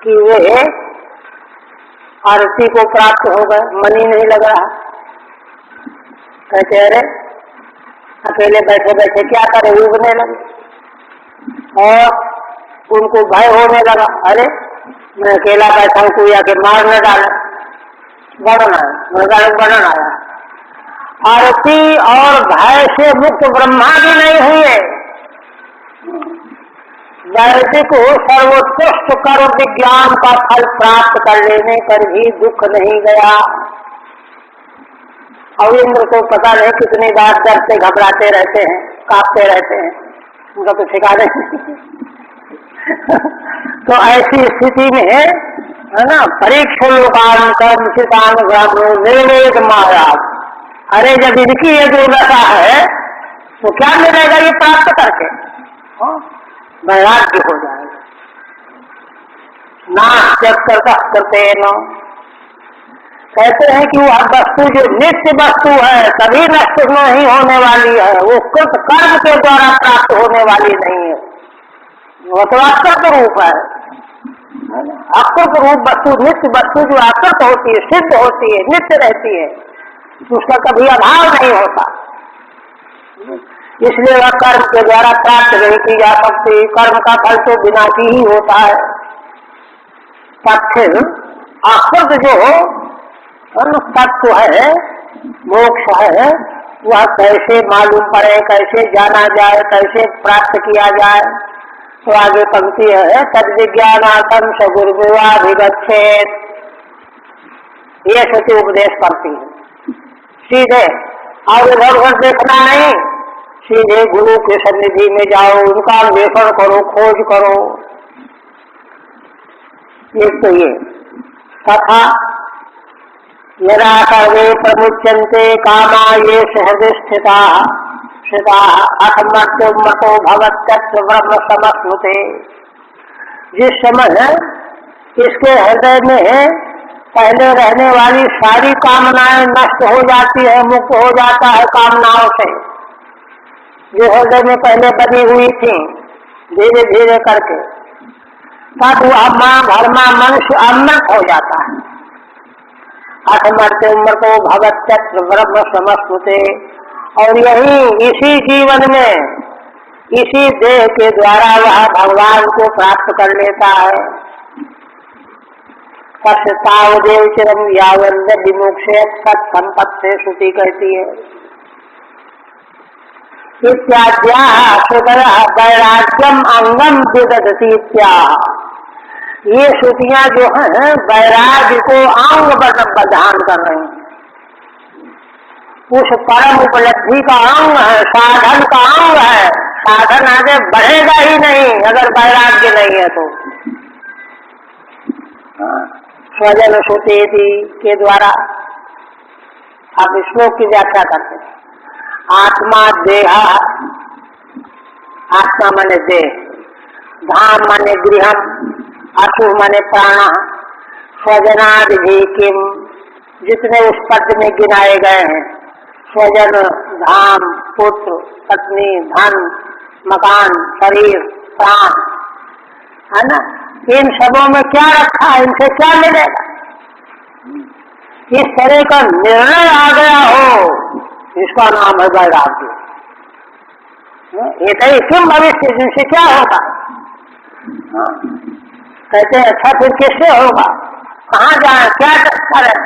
कि वे आरती को प्राप्त हो गए, मन ही नहीं लग रहा। कहते अरे अकेले बैठे बैठे क्या करे, उगने लगे, और उनको भय होने लगा, अरे मैं अकेला बैठा हूं, कोई आके मार न डाले। वर्णन आया, वर्णन आया, आरती और भय से मुक्त ब्रह्मा भी नहीं हुए। वैदिक सर्वोत्कृष्ट कर्म विज्ञान का फल प्राप्त कर लेने पर भी दुख नहीं गया। और इंद्र को पता नहीं कितनी बार डर से घबराते रहते हैं, कांपते रहते हैं, उनका तो ठिकाना नहीं। तो ऐसी स्थिति में है ना, परीक्ष लोकान कर्मचितान ब्राह्मणो निर्वेद माया। अरे जब इनकी ये दुर्दशा है तो क्या मिलेगा ये प्राप्त करके? वैराग्य हो जाएगा। नास्त्य कृतः कृतेन। कहते हैं कि वह वस्तु जो नित्य वस्तु है, कभी नष्ट नहीं होने वाली है, वो कृत कर्म के द्वारा प्राप्त होने वाली नहीं है, वो तो अकृत रूप है। अकृत रूप वस्तु, नित्य वस्तु जो अकृत होती है, सिद्ध होती है, नित्य रहती है, उसका कभी अभाव नहीं होता। इसलिए वह कर्म के द्वारा प्राप्त नहीं की जा सकती। कर्म का फल तो विनाशी ही होता है। तब फिर अकृत जो तत्व है, मोक्ष है, वह कैसे मालूम पड़े, कैसे जाना जाए, कैसे प्राप्त किया जाए? तो आगे पंक्ति है, तद विज्ञानार्थम स गुरुर्विवाभिगच्छेत्। ये श्रुति उपदेश करती है। सीधे और इधर उधर देखना नहीं, सीधे गुरु के सन्निधि में जाओ, उनका अन्वेषण करो, खोज करो। एक तो ये तथा यदा सर्वे प्रमुच्यन्ते कामा ये हृदय स्थिता अथमतो भवत्यत्र ब्रह्म समस्नुते। जिस समय इसके हृदय में पहले रहने वाली सारी कामनाएं नष्ट हो जाती है, मुक्त हो जाता है कामनाओं से, जो हृदय में पहले बनी हुई थी, धीरे धीरे करके, तब वह धर्मा मनुष्य अमृत हो जाता है। अथमतो भवत्यत्र ब्रह्म समस्नुते। और यही इसी जीवन में, इसी देह के द्वारा वह भगवान को प्राप्त कर लेता है। तावदेव चिरम यावन्द विमोक्षेत सत संपत्ति श्रुति कहती है। इत्याद्याः श्रुतयः वैराग्यम अंगम विदधति इत्याह। ये श्रुतियां जो हैं वैराग्य को अंग प्रधान कर रही हैं। उस परम उपलब्धि का अंग है, साधन का अंग है। साधन आगे बढ़ेगा ही नहीं अगर वैराग्य नहीं है तो। स्वजन श्रुति के द्वारा आप श्लोक की व्याख्या करते हैं। आत्मा देहा, आत्मा माने देह, धाम माने गृहम, अशु माने प्राण, स्वजनादि भी किम, जितने उस पद में गिनाए गए हैं, स्वजन, धाम, पुत्र, पत्नी, धन, मकान, शरीर, प्राण, है ना, इन सबों में क्या रखा है, इनसे क्या मिलेगा, इस तरह का निर्णय आ गया हो, इसका नाम है वैराग्य। ये तो क्यों भविष्य, जिनसे क्या होगा? कहते हैं अच्छा फिर किससे होगा, कहाँ जाए, क्या करें?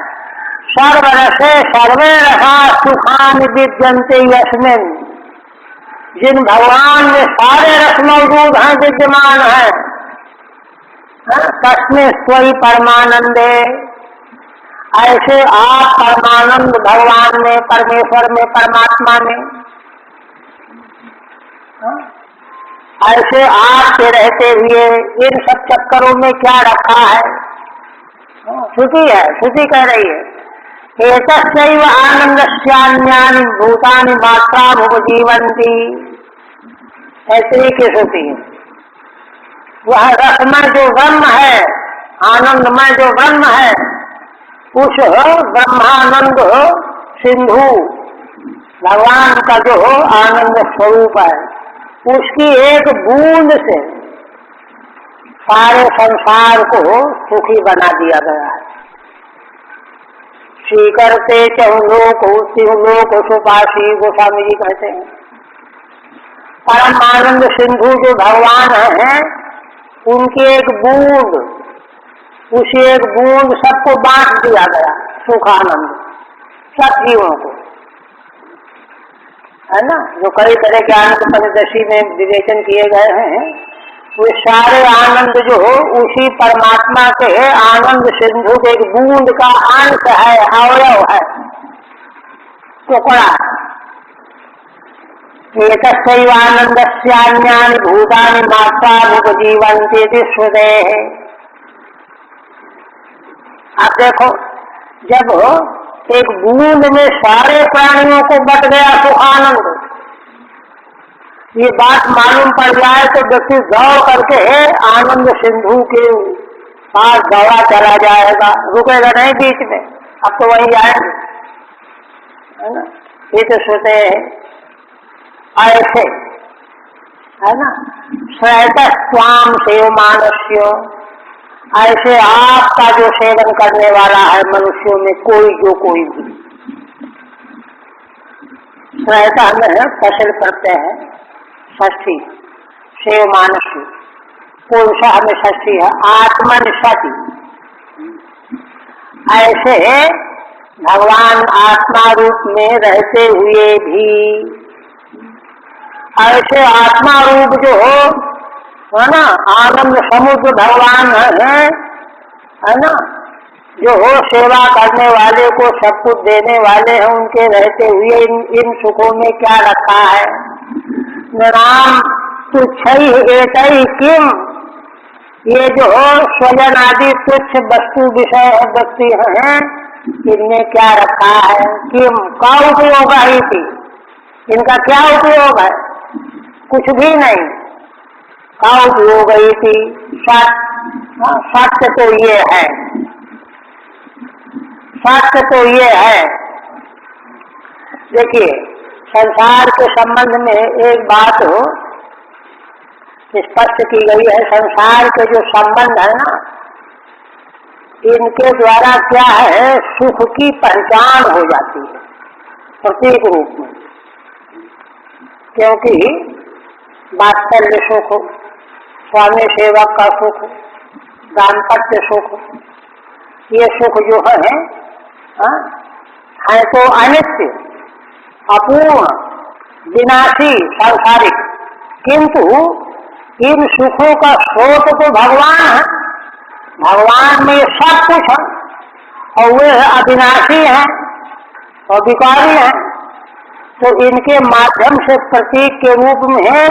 सर्वरसे सर्वे रसा सुखान विद्यन्ते यस्मिन्, जिन भगवान में सारे रस मौजूद हैं, विद्यमान है, तस्में स्वयं परमानंदे, ऐसे आप परमानंद भगवान में, परमेश्वर में, परमात्मा में, ऐसे आप के रहते हुए इन सब चक्करों में क्या रखा है? श्रुति है, श्रुति कह रही है एतस्यैव आनंदस्यान्यानि भूतानि मात्रामुपजीवन्ति, ऐसे की श्रुति है। वह रसमय जो ब्रह्म है, आनंदमय जो ब्रह्म है, उस ब्रह्मानंद सिंधु भगवान का जो आनंद स्वरूप है, उसकी एक बूंद से सारे संसार को सुखी बना दिया गया है। स्वीकरते चहुलोक सिंहलोक सुपाशी, गोस्वामी जी कहते हैं परम आनंद सिंधु जो भगवान है, उनकी एक बूंद, उसी एक बूंद सबको बांट दिया गया, सुख आनंद सब जीवों को, है ना। जो कई तरह के आनंद पंचदशी में विवेचन किए गए हैं, वे सारे आनंद जो उसी परमात्मा के आनंद सिंधु के एक बूंद का अंश है, अवयव है, टुकड़ा। एकस्यैव आनंदस्यान्यानि भूतानि मात्रामुपजीवन्ति श्रुतेः। आप देखो, जब एक बूंद में सारे प्राणियों को बट गया सुख आनंद, ये बात मालूम पड़ जाए तो व्यक्ति दौड़ करके आनंद सिंधु के पास दौड़ा चला जाएगा, रुकेगा नहीं बीच में, अब तो वहीं जाएंगे, है ना। ये तो सोते ऐसे, है ना, श्रेयत स्वाम सेव मानस्यो, ऐसे आपका जो सेवन करने वाला है मनुष्यों में कोई जो कोई भी, श्रेयता में फसल प्रत्यय है षष्ठी, सेव मानस्य, पुरुषा में षष्ठी है, आत्मन सती, ऐसे भगवान आत्मा रूप में रहते हुए भी, ऐसे आत्मा रूप जो है ना, आनंद समुद्र भगवान है ना, जो हो सेवा करने वाले को सब कुछ देने वाले हैं, उनके रहते हुए इन सुखों में क्या रखा है? नाम तुच्छई एतई किम, ये जो स्वजन आदि तुच्छ वस्तु विषय व्यक्ति हैं, इनमें क्या रखा है? किम का उपयोग ही थी, इनका क्या उपयोग है? कुछ भी नहीं, का उपयोग ही थी। सत्य तो ये है, सत्य तो ये है। देखिए, संसार के संबंध में एक बात स्पष्ट की गई है, संसार के जो संबंध है ना, इनके द्वारा क्या है, सुख की पहचान हो जाती है प्रतीक रूप में, क्योंकि वात्सल्य सुख, स्वामी सेवक का सुख, दाम्पत्य सुख, ये सुख जो है तो अनित्य, अपूर्ण, विनाशी, सांसारिक, किंतु इन सुखों का स्रोत तो भगवान है, भगवान में सब कुछ है और वे अविनाशी हैं और विकारी हैं, तो इनके माध्यम से प्रतीक के रूप में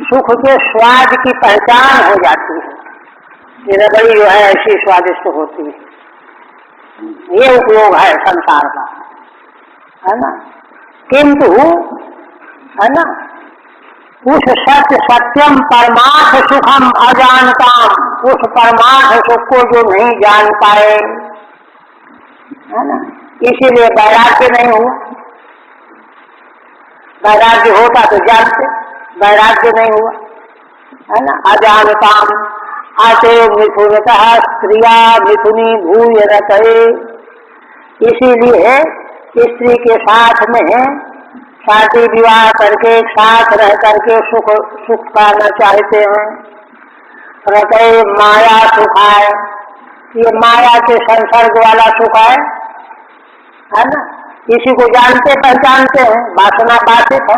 सुख के स्वाद की पहचान हो जाती है। ये रबड़ी जो है ऐसी स्वादिष्ट होती है, ये उपयोग है संसार का, है ना। किंतु है ना, उस सत्य सत्यम परमार्थ सुखम अजानताम, उस परमार्थ सुख को जो नहीं जान पाए, है ना, इसीलिए वैराग्य नहीं हुआ। वैराग्य होता तो जानते, वैराग्य नहीं हुआ, है ना। अजानताम आते मिथुनतः स्त्रिया मिथुनी भूय रते, इसीलिए स्त्री के साथ में शादी विवाह करके एक साथ रह करके सुख पाना चाहते हैं। रते माया सुख है, ये माया के संसर्ग वाला सुख है ना। इसी को जानते पहचानते हैं, वासना बाधित है।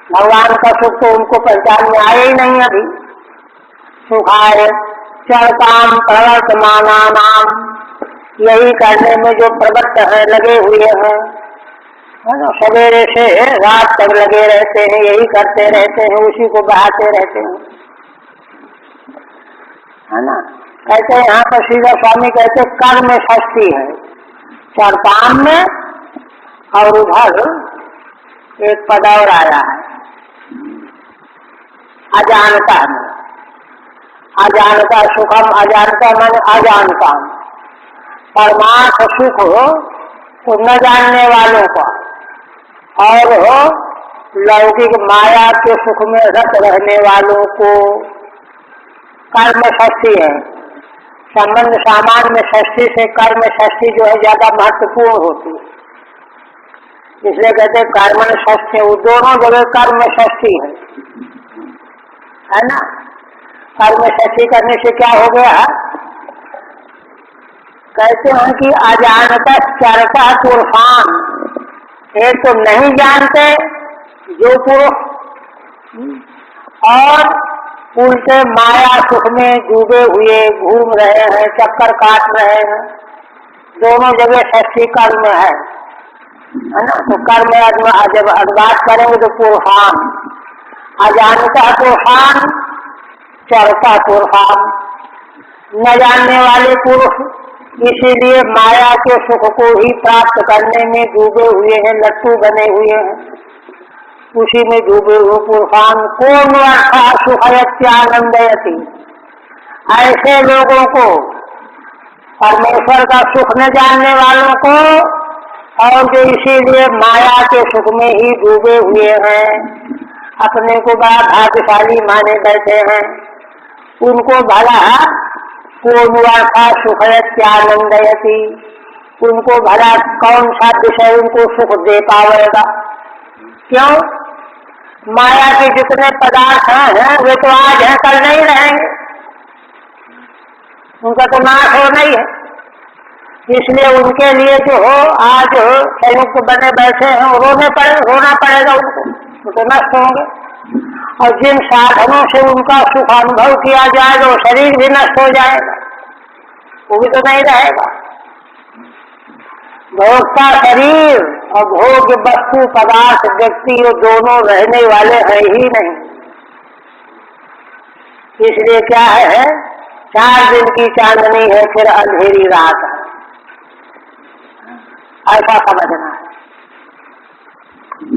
भगवान का सुख तो उनको पहचान में आया ही नहीं अभी। सुखाय चरताम प्रवर्तमाना नाम, यही करने में जो प्रवृत्त है, लगे हुए हैं, है ना। सवेरे से रात तक लगे रहते हैं, यही करते रहते हैं, उसी को बहाते रहते हैं, है ना। कहते हैं यहाँ पर सीधा स्वामी कहते कर्म में षष्ठी है, चरताम में, और उधर एक पद और आया है अजानता में। अजानता सुखम, अजानता माने अजानता, परमार्थ सुख को न जानने वालों का और लौकिक माया के सुख में रत रहने वालों को कर्म षष्ठी है। संबंध सामान्य में षष्ठी से कर्म षष्ठी जो है ज्यादा महत्वपूर्ण होती है, इसलिए कहते हैं कर्म षष्ठी। वो दोनों जगह कर्म षष्ठी है ना। कर्म षष्ठी करने से क्या हो गया, कहते हैं कि अजानता चरता पुरुषान, एक तो नहीं जानते जो पुरुष, और उल्टे माया सुख में डूबे हुए घूम रहे हैं, चक्कर काट रहे हैं। दोनों जगह षष्ठी कर्म है ना। तो कर्म जब अनुवाद करेंगे तो पुरुषान, अजानता पुरुषान, चरता पुरुषान, न जानने वाले पुरुष, इसीलिए माया के सुख को ही प्राप्त करने में डूबे हुए हैं, लट्टू बने हुए हैं, उसी में डूबे हुए पुरुषान। कौन अर्था सुखयत्यानंदयति, ऐसे लोगों को, परमेश्वर का सुख न जानने वालों को, और जो इसीलिए माया के सुख में ही डूबे हुए हैं, अपने को बड़ा भाग्यशाली माने बैठे हैं, उनको भला पूर्णवार्था सुखयत्यानंदयति, उनको भला कौन सा विषय उनको सुख दे पावेगा। क्यों? माया के जितने पदार्थ हैं वे तो आज हैं, कल नहीं रहेंगे, उनका तो नाश हो नहीं है। इसलिए उनके लिए जो हो आज संयुक्त बने बैठे हैं, रोना पड़ेगा उनको, वो तो नष्ट होंगे। और जिन साधनों से उनका सुख अनुभव किया जाएगा वो शरीर भी नष्ट हो जाएगा, वो भी तो नहीं रहेगा। भोक्ता शरीर और भोग्य वस्तु पदार्थ व्यक्ति ये दोनों रहने वाले हैं ही नहीं। इसलिए क्या है, 4 दिन की चांदनी है फिर अंधेरी रात है, ऐसा समझना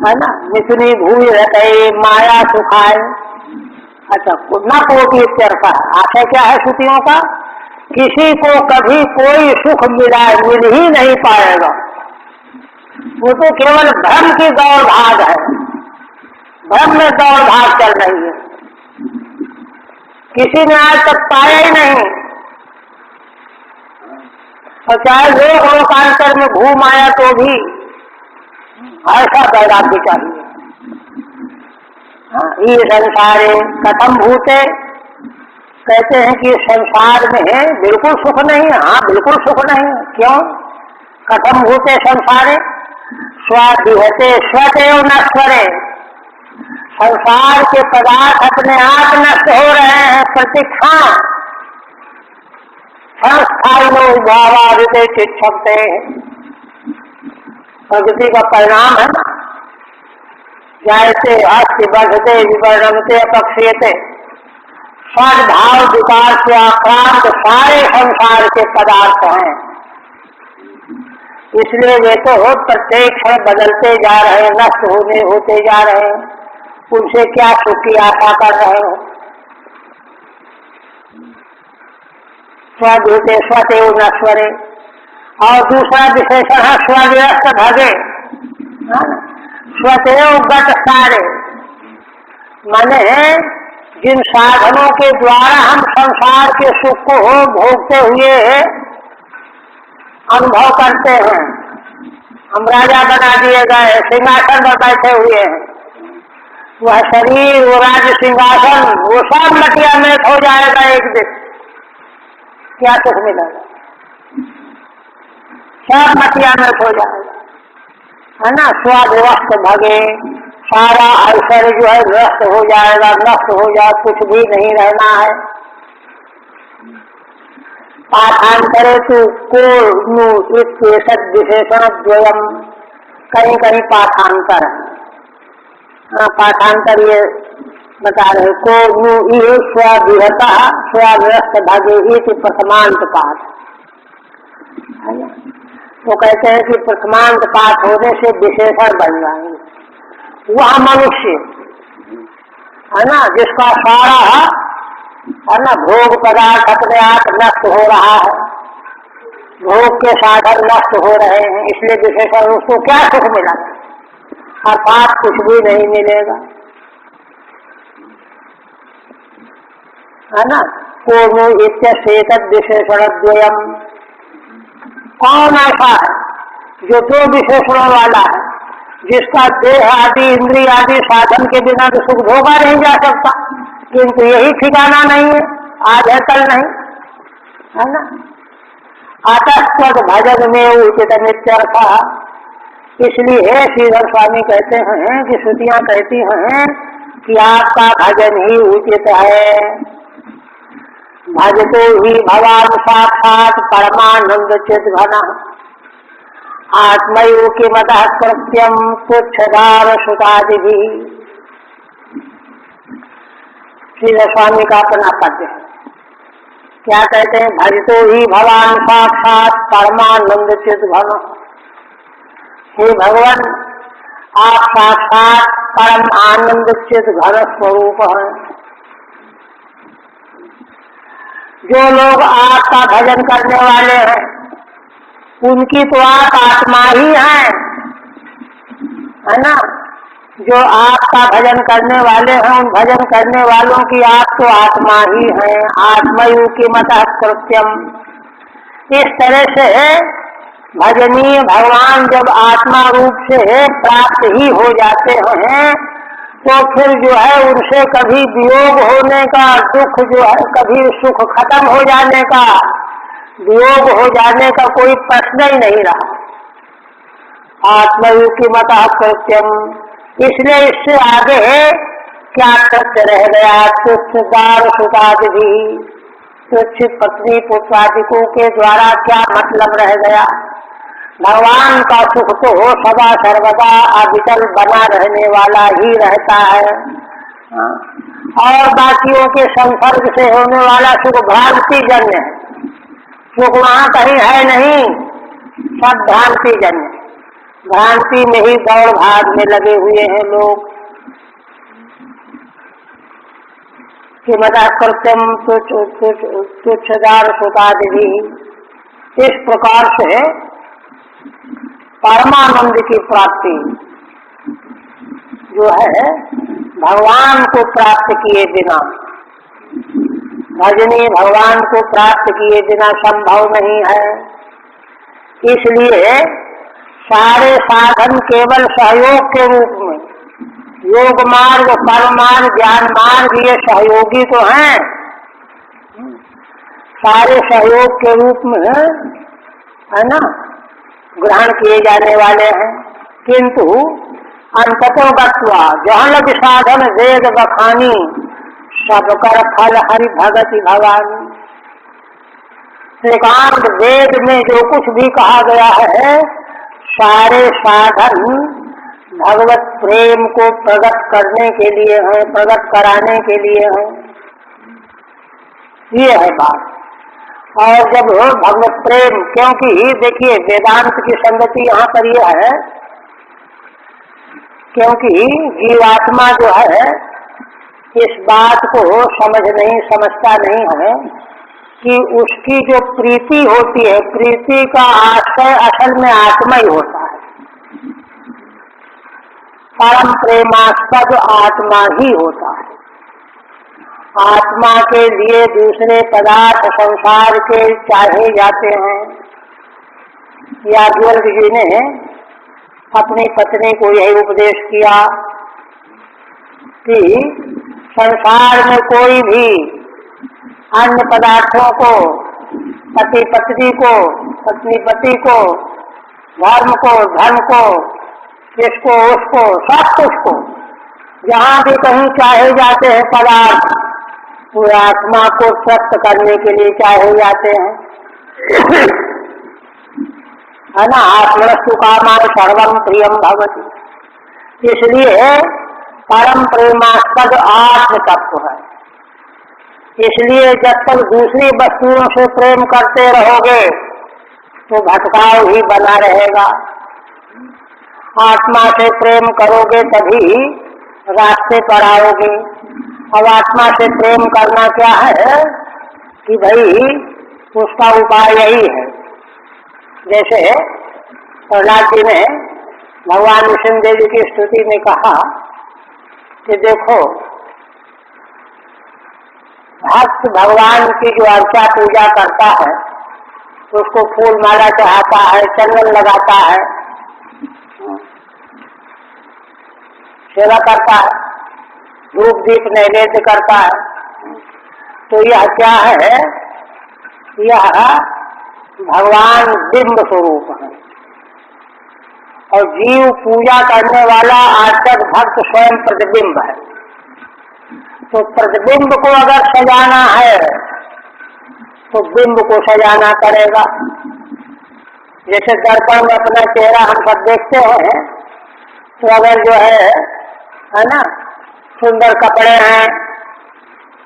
है ना। मिथुनी भूय रहते माया सुखाए। अच्छा, न कोटि इत्यर्थ, आशय क्या है श्रुतियों का, किसी को कभी कोई सुख मिल ही नहीं पाएगा, वो तो केवल भ्रम की दौड़ भाग है, भ्रम में दौड़ भाग चल रही है, किसी ने आज तक पाया ही नहीं। और चाहे लोकांतर में घूम आया तो भी ऐसा वैराग्य चाहिए। ये संसारे कथम भूते, कहते हैं कि संसार में बिल्कुल सुख नहीं है। हाँ, बिल्कुल सुख नहीं है। क्यों? कथम भूते संसारे स्वादिहते स्वदेव नश्वरे, संसार के पदार्थ अपने आप नष्ट हो रहे हैं प्रतिक्षण। संस्थाइनो भावादिते चिक्षते, प्रकृति का परिणाम है ना। जायते अस्थि बढ़ते विवर्णनते अपक्षयते, सद्भाव विकार से आक्रांत सारे संसार के पदार्थ हैं। इसलिए वे तो प्रत्येक क्षण बदलते जा रहे हैं, नष्ट होते जा रहे हैं। उनसे क्या सुख की आशा कर रहे हो? स्वभूते स्वतेव नश्वरे, और दूसरा विशेषण है स्वव्यस्त भगे, स्वतेव गत सारे, माने जिन साधनों के द्वारा हम संसार के सुख को भोगते हुए अनुभव करते हैं। हम राजा बना दिए गए, सिंहासन पर बैठे हुए हैं, वह शरीर, वो राज्य सिंहासन, वो सब मटिया में हो जाएगा एक दिन। क्या सुख मिलेगा? सब मटिया में हो जाएगा, है ना। स्वादिवस्त भगे, सारा ऐश्वर्य जो है नष्ट हो जाएगा, नष्ट हो जाए, कुछ भी नहीं रहना है। पाठांतरे तो को विशेषण द्वयम, कहीं कहीं पाठांतर है। पाठांतर ये बता रहे को ये स्वविहता स्वव्यस्त भागे इति प्रथमांत पाठ है ना। तो कहते हैं कि प्रथमांत पाठ होने से विशेषण बन जाएंगे। वह मनुष्य है ना, जिसका सारा है ना भोग पदार्थ अपने आप नष्ट हो रहा है, भोग के साधन नष्ट हो रहे हैं, इसलिए विशेषण उसको क्या सुख मिला? अर्थात कुछ भी नहीं मिलेगा, है ना। को इत्येतद् विशेषण द्वयम, कौन ऐसा है जो दो विशेषणों वाला है, जिसका देह आदि इंद्रिय आदि साधन के बिना तो सुख भोगा नहीं जा सकता, किंतु यही ठिकाना नहीं है, आज है कल नहीं, है ना। आतस्वद भजन में उचित नित्यर्थ, इसलिए श्रीधर स्वामी कहते हैं कि श्रुतियां कहती हैं कि आपका भजन ही उचित है। भजतो ही भगवान साक्षात परमानंद चित घना, आत्मैव किमतः कृत्यम तुच्छदार सुतादि भी। श्री स्वामी का अपना पद्य है। क्या कहते हैं? भजतो ही भगवान साक्षात परमानंद चित घन, हे भगवान आप साक्षात परम आनंद चित घन स्वरूप हैं। जो लोग आपका भजन करने वाले हैं उनकी तो आप आत्मा ही है ना। जो आपका भजन करने वाले हैं उन भजन करने वालों की आप तो आत्मा ही है। आत्मयु की मतः कृत्यम, इस तरह से भजनीय भगवान जब आत्मा रूप से प्राप्त ही हो जाते हैं तो फिर जो है उनसे कभी वियोग होने का, दुख जो है कभी सुख खत्म हो जाने का, वियोग हो जाने का कोई प्रश्न ही नहीं रहा। आत्मयु की मतः कृत्यम, इसलिए इससे आगे क्या सत्य रह गया? तुच्छदार सुतादि भी, तुच्छ पत्नी पुत्रादिकों के द्वारा क्या मतलब रह गया? भगवान का सुख तो सदा सर्वदा अविचल बना रहने वाला ही रहता है, और बाकियों के संसर्ग से होने वाला सुख भ्रांति जन्य है। सुख वहाँ कहीं है नहीं, सब भ्रांति जन्य, भ्रांति में ही दौड़ भाग में लगे हुए हैं लोग। कि मदा कृत्यम तुच्छदार सुतादि भी, इस प्रकार से परमानंद की प्राप्ति जो है भगवान को प्राप्त किए बिना, भजनीय भगवान को प्राप्त किए बिना संभव नहीं है। इसलिए सारे साधन केवल सहयोग के रूप में, योग मार्ग, कर्म मार्ग, ज्ञान मार्ग, ये सहयोगी तो हैं, सारे सहयोग के रूप में है ना ग्रहण किए जाने वाले हैं। किंतु अंततो गत्वा जहाँ लग साधन वेद बखानी, सब कर फल हरि भगति भवानी। श्रीकांत वेद में जो कुछ भी कहा गया है सारे साधन भगवत प्रेम को प्रकट करने के लिए है, प्रकट कराने के लिए है। ये है बात। और जब भगवत प्रेम, क्योंकि देखिए वेदांत की संगति यहाँ पर यह है, क्योंकि जीवात्मा जो है इस बात को समझता नहीं है कि उसकी जो प्रीति होती है, प्रीति का आश्रय असल में आत्मा ही होता है। परम प्रेमास्पद आत्मा ही होता है। आत्मा के लिए दूसरे पदार्थ संसार के चाहे जाते हैं। याज्ञवल्क्य जी ने अपनी पत्नी को यही उपदेश किया कि संसार में कोई भी अन्य पदार्थों को, पति पत्नी को, पत्नी पति को, धर्म को, धन को, इसको उसको, सब कुछ को जहाँ भी कहीं चाहे जाते हैं पदार्थ, वो आत्मा को तृप्त करने के लिए चाहे जाते हैं। है ना, आत्मस्तु कामाय सर्वम प्रियम भवति। इसलिए परम प्रेमास्पद आत्म तत्व है। इसलिए जब तक दूसरी वस्तुओं से प्रेम करते रहोगे तो भटकाव ही बना रहेगा। आत्मा से प्रेम करोगे तभी रास्ते पर आओगे। अब आत्मा से प्रेम करना क्या है कि भाई उसका उपाय यही है। जैसे प्रहलाद जी ने भगवान नृसिंहदेव जी की स्तुति में कहा कि देखो, भक्त भगवान की जो अर्चा पूजा करता है, उसको फूल माला चढ़ाता है, चंदन लगाता है, सेवा करता है, धूप दीप नैवेद्य करता है, तो यह क्या है? यह भगवान बिंब स्वरूप है। और जीव पूजा करने वाला आर्चक भक्त स्वयं प्रतिबिंब है। तो प्रतिबिंब को अगर सजाना है तो बिंब को सजाना पड़ेगा। जैसे दर्पण में अपना चेहरा हम सब देखते हैं, तो अगर जो है ना, सुंदर कपड़े हैं,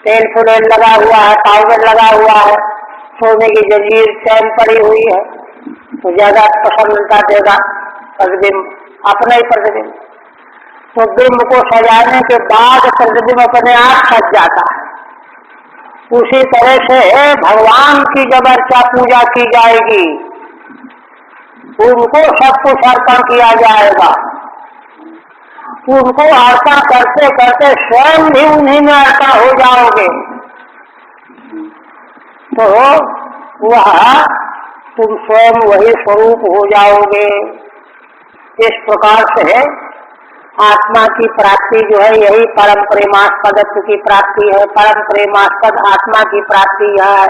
तेल फुलेल लगा हुआ है, पाउडर लगा हुआ है, सोने की जंजीर चैन पड़ी हुई है, तो ज्यादा प्रसन्नता देगा प्रतिबिंब, अपना ही प्रतिबिंब। तो बिंब को सजाने के बाद प्रतिबिंब अपने आप सज जाता है। उसी तरह से भगवान की जब अर्चा पूजा की जाएगी, उनको सब कुछ अर्पण किया जाएगा। उनको अर्पण करते करते स्वयं भी उन्हीं में अर्पण हो जाओगे, तो वह तुम स्वयं वही स्वरूप हो जाओगे। इस प्रकार से आत्मा की प्राप्ति जो है, यही परम प्रेमास्पदत्व की प्राप्ति है। परम प्रेमास्पद आत्मा की प्राप्ति है।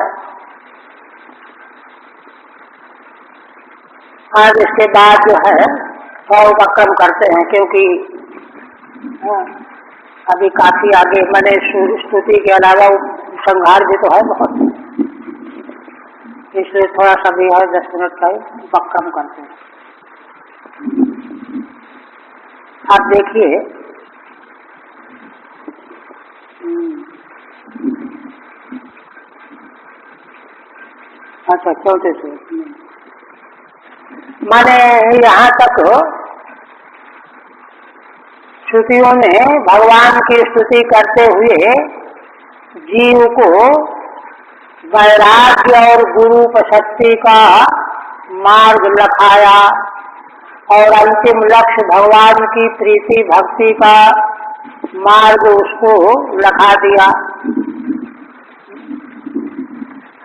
आज इसके बाद जो है और उपक्रम करते हैं, क्योंकि अभी काफी आगे, मैंने स्तुति के अलावा संहार भी तो है बहुत, इसलिए थोड़ा सा भी है 10 मिनट का उपक्रम करते हैं। आप देखिए, अच्छा चौथे से माने यहाँ तक श्रुतियों ने भगवान की स्तुति करते हुए जीव को वैराग्य और गुरुपशक्ति का मार्ग लखाया और अंतिम लक्ष्य भगवान की प्रीति भक्ति का मार्ग उसको लखा दिया,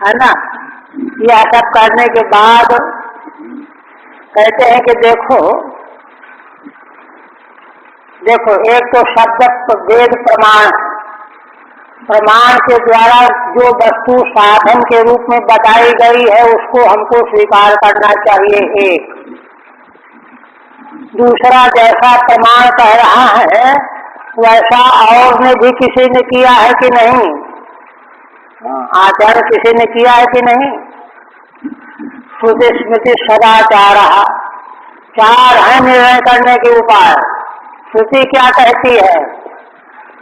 है ना। यह सब करने के बाद कहते हैं कि देखो एक तो शब्द वेद प्रमाण के द्वारा जो वस्तु साधन के रूप में बताई गई है उसको हमको स्वीकार करना चाहिए। एक दूसरा, जैसा प्रमाण कह रहा है वैसा और ने भी किसी ने किया है कि नहीं, आचरण किसी ने किया है कि नहीं, श्रुति स्मृति सदाचार, चार है निर्णय करने के उपाय। श्रुति क्या कहती है?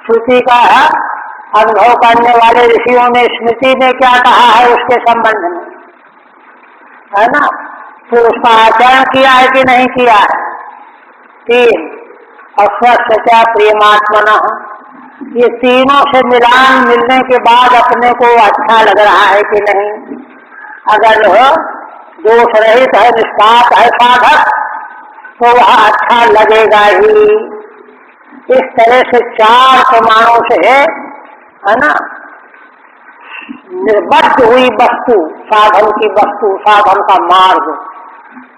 श्रुति का अनुभव करने वाले ऋषियों ने स्मृति में क्या कहा है उसके संबंध में, है ना? फिर उसका आचरण किया है कि नहीं किया है। तीन, और स्वस्थ क्या प्रियमात्मना, ये तीनों से मिलान मिलने के बाद अपने को अच्छा लग रहा है कि नहीं। अगर दोष रहित है, निष्पाप है साधक, तो वह अच्छा लगेगा ही। इस तरह से चार प्रमाणों से, है ना, निर्बद्ध हुई वस्तु, साधन की वस्तु, साधन का मार्ग,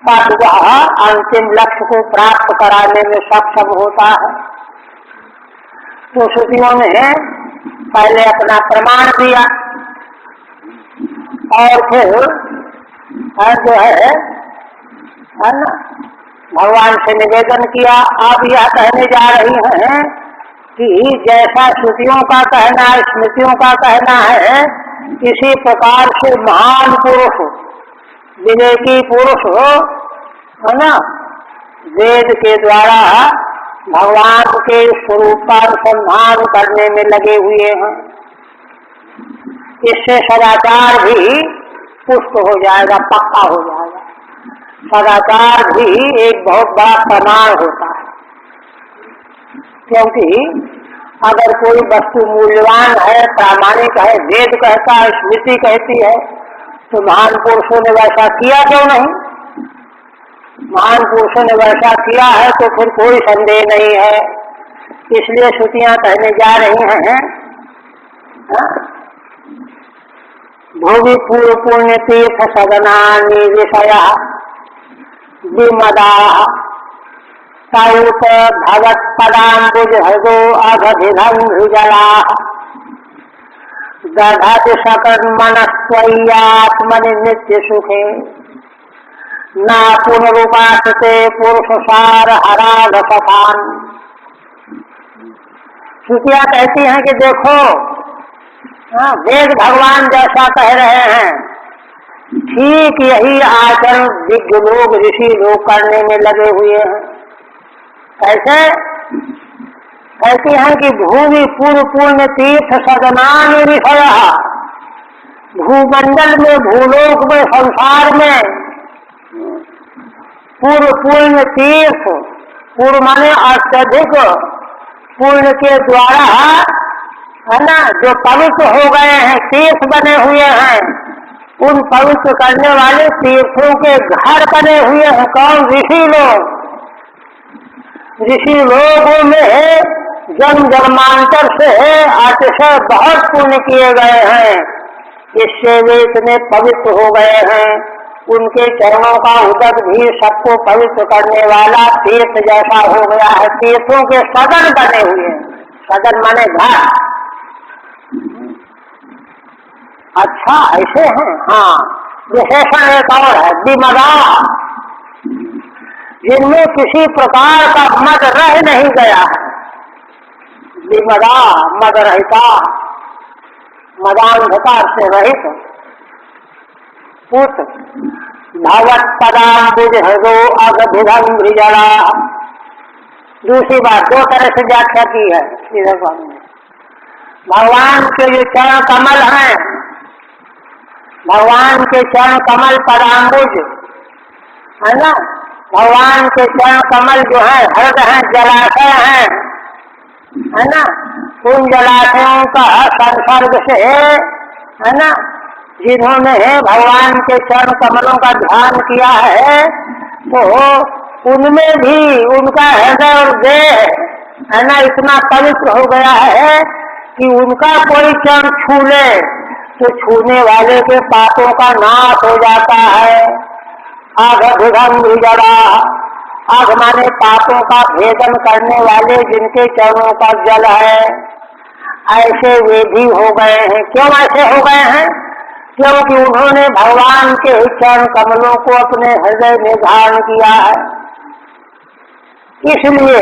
तब वह अंतिम लक्ष्य को प्राप्त कराने में सक्षम होता है। तो श्रुतियों ने पहले अपना प्रमाण दिया और फिर जो है ना, भगवान से निवेदन किया। अब यह कहने जा रही हैं कि जैसा श्रुतियों का कहना है, स्मृतियों का कहना है, इसी प्रकार से महान पुरुष, विवेकी पुरुष, है ना, वेद के द्वारा भगवान के स्वरूप का अनुसंधान करने में लगे हुए हैं। इससे सदाचार भी पुष्ट हो जाएगा, पक्का हो जाएगा। सदाचार भी एक बहुत बड़ा प्रमाण होता है, क्योंकि अगर कोई वस्तु मूल्यवान है, प्रामाणिक है, वेद कहता है, स्मृति कहती है, तो महान पुरुषों ने वैसा किया क्यों नहीं? महान पुरुषों ने वैसा किया है तो फिर कोई संदेह नहीं है। इसलिए श्रुतियां कहने जा रही हैं, भूमि पूर्व पुण्य तीर्थ सदनानि विषया विमदा सौत भगत पदाम्बुज हृदो अघभिधं भुजला दधति सकर्मणस्त्वय्यात्मनि नित्य सुखे न पुनरुपासते पुरुष सार हराग सफान। श्रुतियां कहती हैं कि देखो, वेद भगवान जैसा कह रहे हैं, ठीक यही आचरण विज्ञ लोग, ऋषि लोग करने में लगे हुए हैं। कैसे? कहती हैं कि भूमि पूर्व पुण्य तीर्थ सदनानि विषया, भूमंडल में, भूलोक में, संसार में पूर्व पुण्य तीर्थ, पूर्व माने अत्यधिक पुण्य के द्वारा, है ना, जो पवित्र हो गए हैं, तीर्थ बने हुए हैं, उन पवित्र करने वाले तीर्थों के घर बने हुए हैं। कौन? ऋषि लोग। ऋषि लोगों में जन्म जन्मांतर से अतिशय बहुत पुण्य किए गए हैं, इससे वे इतने पवित्र हो गए हैं। उनके चरणों का उदक भी सबको पवित्र करने वाला तीर्थ जैसा हो गया है। तीर्थों के सदन बने हुए हैं। सदन माने घर। अच्छा, ऐसे हैं? हाँ, विशेषण एक और है, विमदा, जिनमें किसी प्रकार का मद रह नहीं गया है। विमदा, मद रहता, मदांधकार से रहित। पुत भगवत पदाम्बुज हृदो अघभिधं भुजला। दूसरी बात, दो तरह से व्याख्या की है श्री भगवान ने। भगवान के जो चरण कमल हैं, भगवान के चरण कमल पदाम्बुज, है ना, भगवान के चरण कमल जो है हृदय हैं, जलाशय हैं, है ना, उन जलाशयों का संसर्ग से, है ना, जिन्होंने भगवान के चरण कमलों का ध्यान किया है, तो उनमें भी उनका हृदय और देह, है ना, इतना पवित्र हो गया है कि उनका कोई चरण छू ले तो छूने वाले के पापों का नाश हो जाता है। अघभिधं भुजला, अघ माने पापों का भेदन करने वाले जिनके चरणों का जल है, ऐसे वे भी हो गए हैं। क्यों ऐसे हो गए हैं? क्योंकि उन्होंने भगवान के चरण कमलों को अपने हृदय में धारण किया है। इसलिए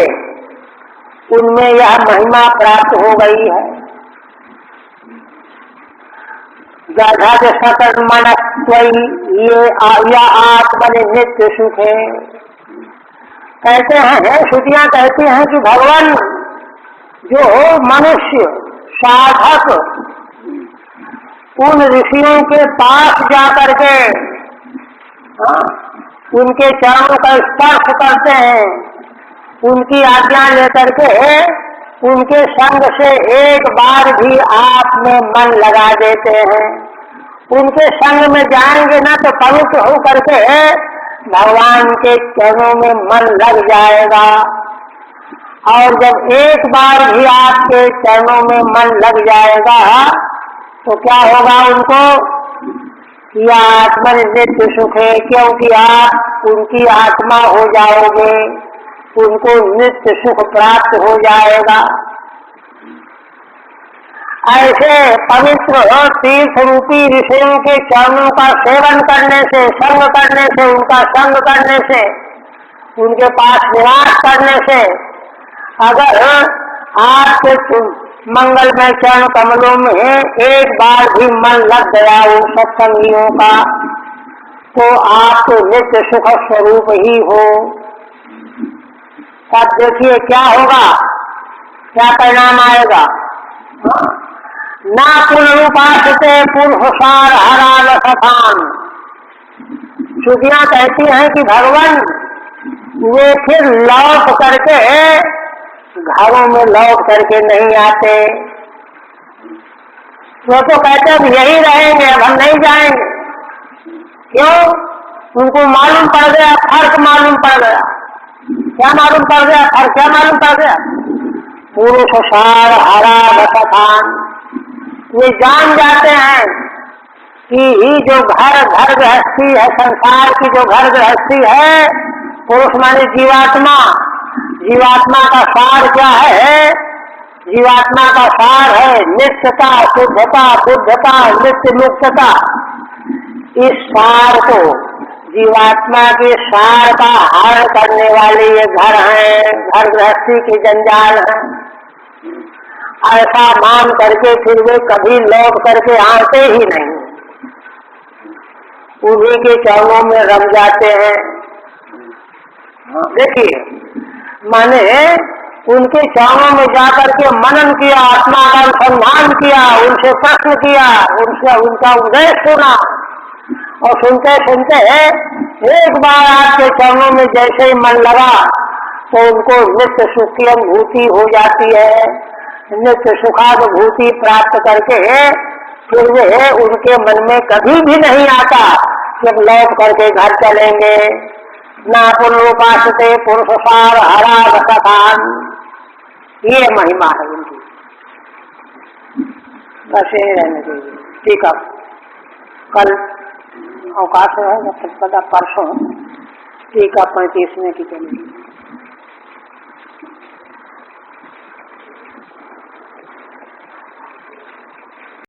उनमें यह महिमा प्राप्त हो गई है। जगत सकल मनस्त्वयि ये आत्मनि नित्य सुख है। कहते हैं, श्रुतियां कहती हैं कि भगवान जो मनुष्य साधक उन ऋषियों के पास जाकर के उनके चरणों का स्पर्श करते हैं, उनकी आज्ञा लेकर के उनके संग से एक बार भी आप में मन लगा देते हैं, उनके संग में जाएंगे ना तो पवित्र होकर के भगवान के चरणों में मन लग जाएगा। और जब एक बार भी आपके चरणों में मन लग जाएगा तो क्या होगा उनको? यह आत्मा नित्य सुख है, क्योंकि आप उनकी आत्मा हो जाओगे, उनको नित्य सुख प्राप्त हो जाएगा। ऐसे पवित्र तीर्थ रूपी ऋषियों के चरणों का सेवन करने से, संग करने से, उनका संग करने से, उनके पास निवास करने से अगर आपके मंगलमय चरण कमलों में एक बार भी मन लग गया उन सत्संगियों का, तो आप तो नित्य सुख स्वरूप ही हो। तब देखिए क्या होगा, क्या परिणाम आएगा। ना पुनरुपासते पुरुषार हराल सथान। श्रुतियां कहती हैं कि भगवान वे फिर लौट करके घरों में लौट करके नहीं आते। वो तो कहते हैं यही रहेंगे, अब हम नहीं जाएंगे। क्यों? उनको मालूम पड़ गया, फर्क मालूम पड़ गया। क्या मालूम पड़ गया? फर्क क्या मालूम पड़ गया? पुरुष सार हरा रसथान। ये जान जाते हैं कि ही जो घर गृहस्थी है, संसार की जो घर गृहस्थी है, पुरुष माने जीवात्मा, जीवात्मा का सार क्या है? जीवात्मा का सार है नित्यता, शुद्धता, बुद्धता, नित्य मुक्तता। इस सार को, जीवात्मा के सार का हरण करने वाले ये घर हैं, घर गृहस्थी के जंजाल हैं। ऐसा मान करके फिर वे कभी लौट करके आते ही नहीं, उन्हीं के चरणों में रम जाते हैं। देखिए, माने उनके चरणों में जाकर के मनन किया, आत्मा का अनुसंधान किया, उनसे प्रश्न किया, उनसे उनका उपदेश सुना, और सुनते सुनते एक बार आपके चरणों में जैसे ही मन लगा तो उनको नित्य सुख की अनुभूति हो जाती है। नित्य सुखानुभूति प्राप्त करके फिर वे उनके मन में कभी भी नहीं आता जब लौट करके घर चलेंगे। ना पुनरुपासते पुरुषसार हरा रसथान। ये महिमा है उनकी। बस यही रहने चाहिए। ठीक है, कल अवकाश है, पता परसों टीका 35 में की चलेगी।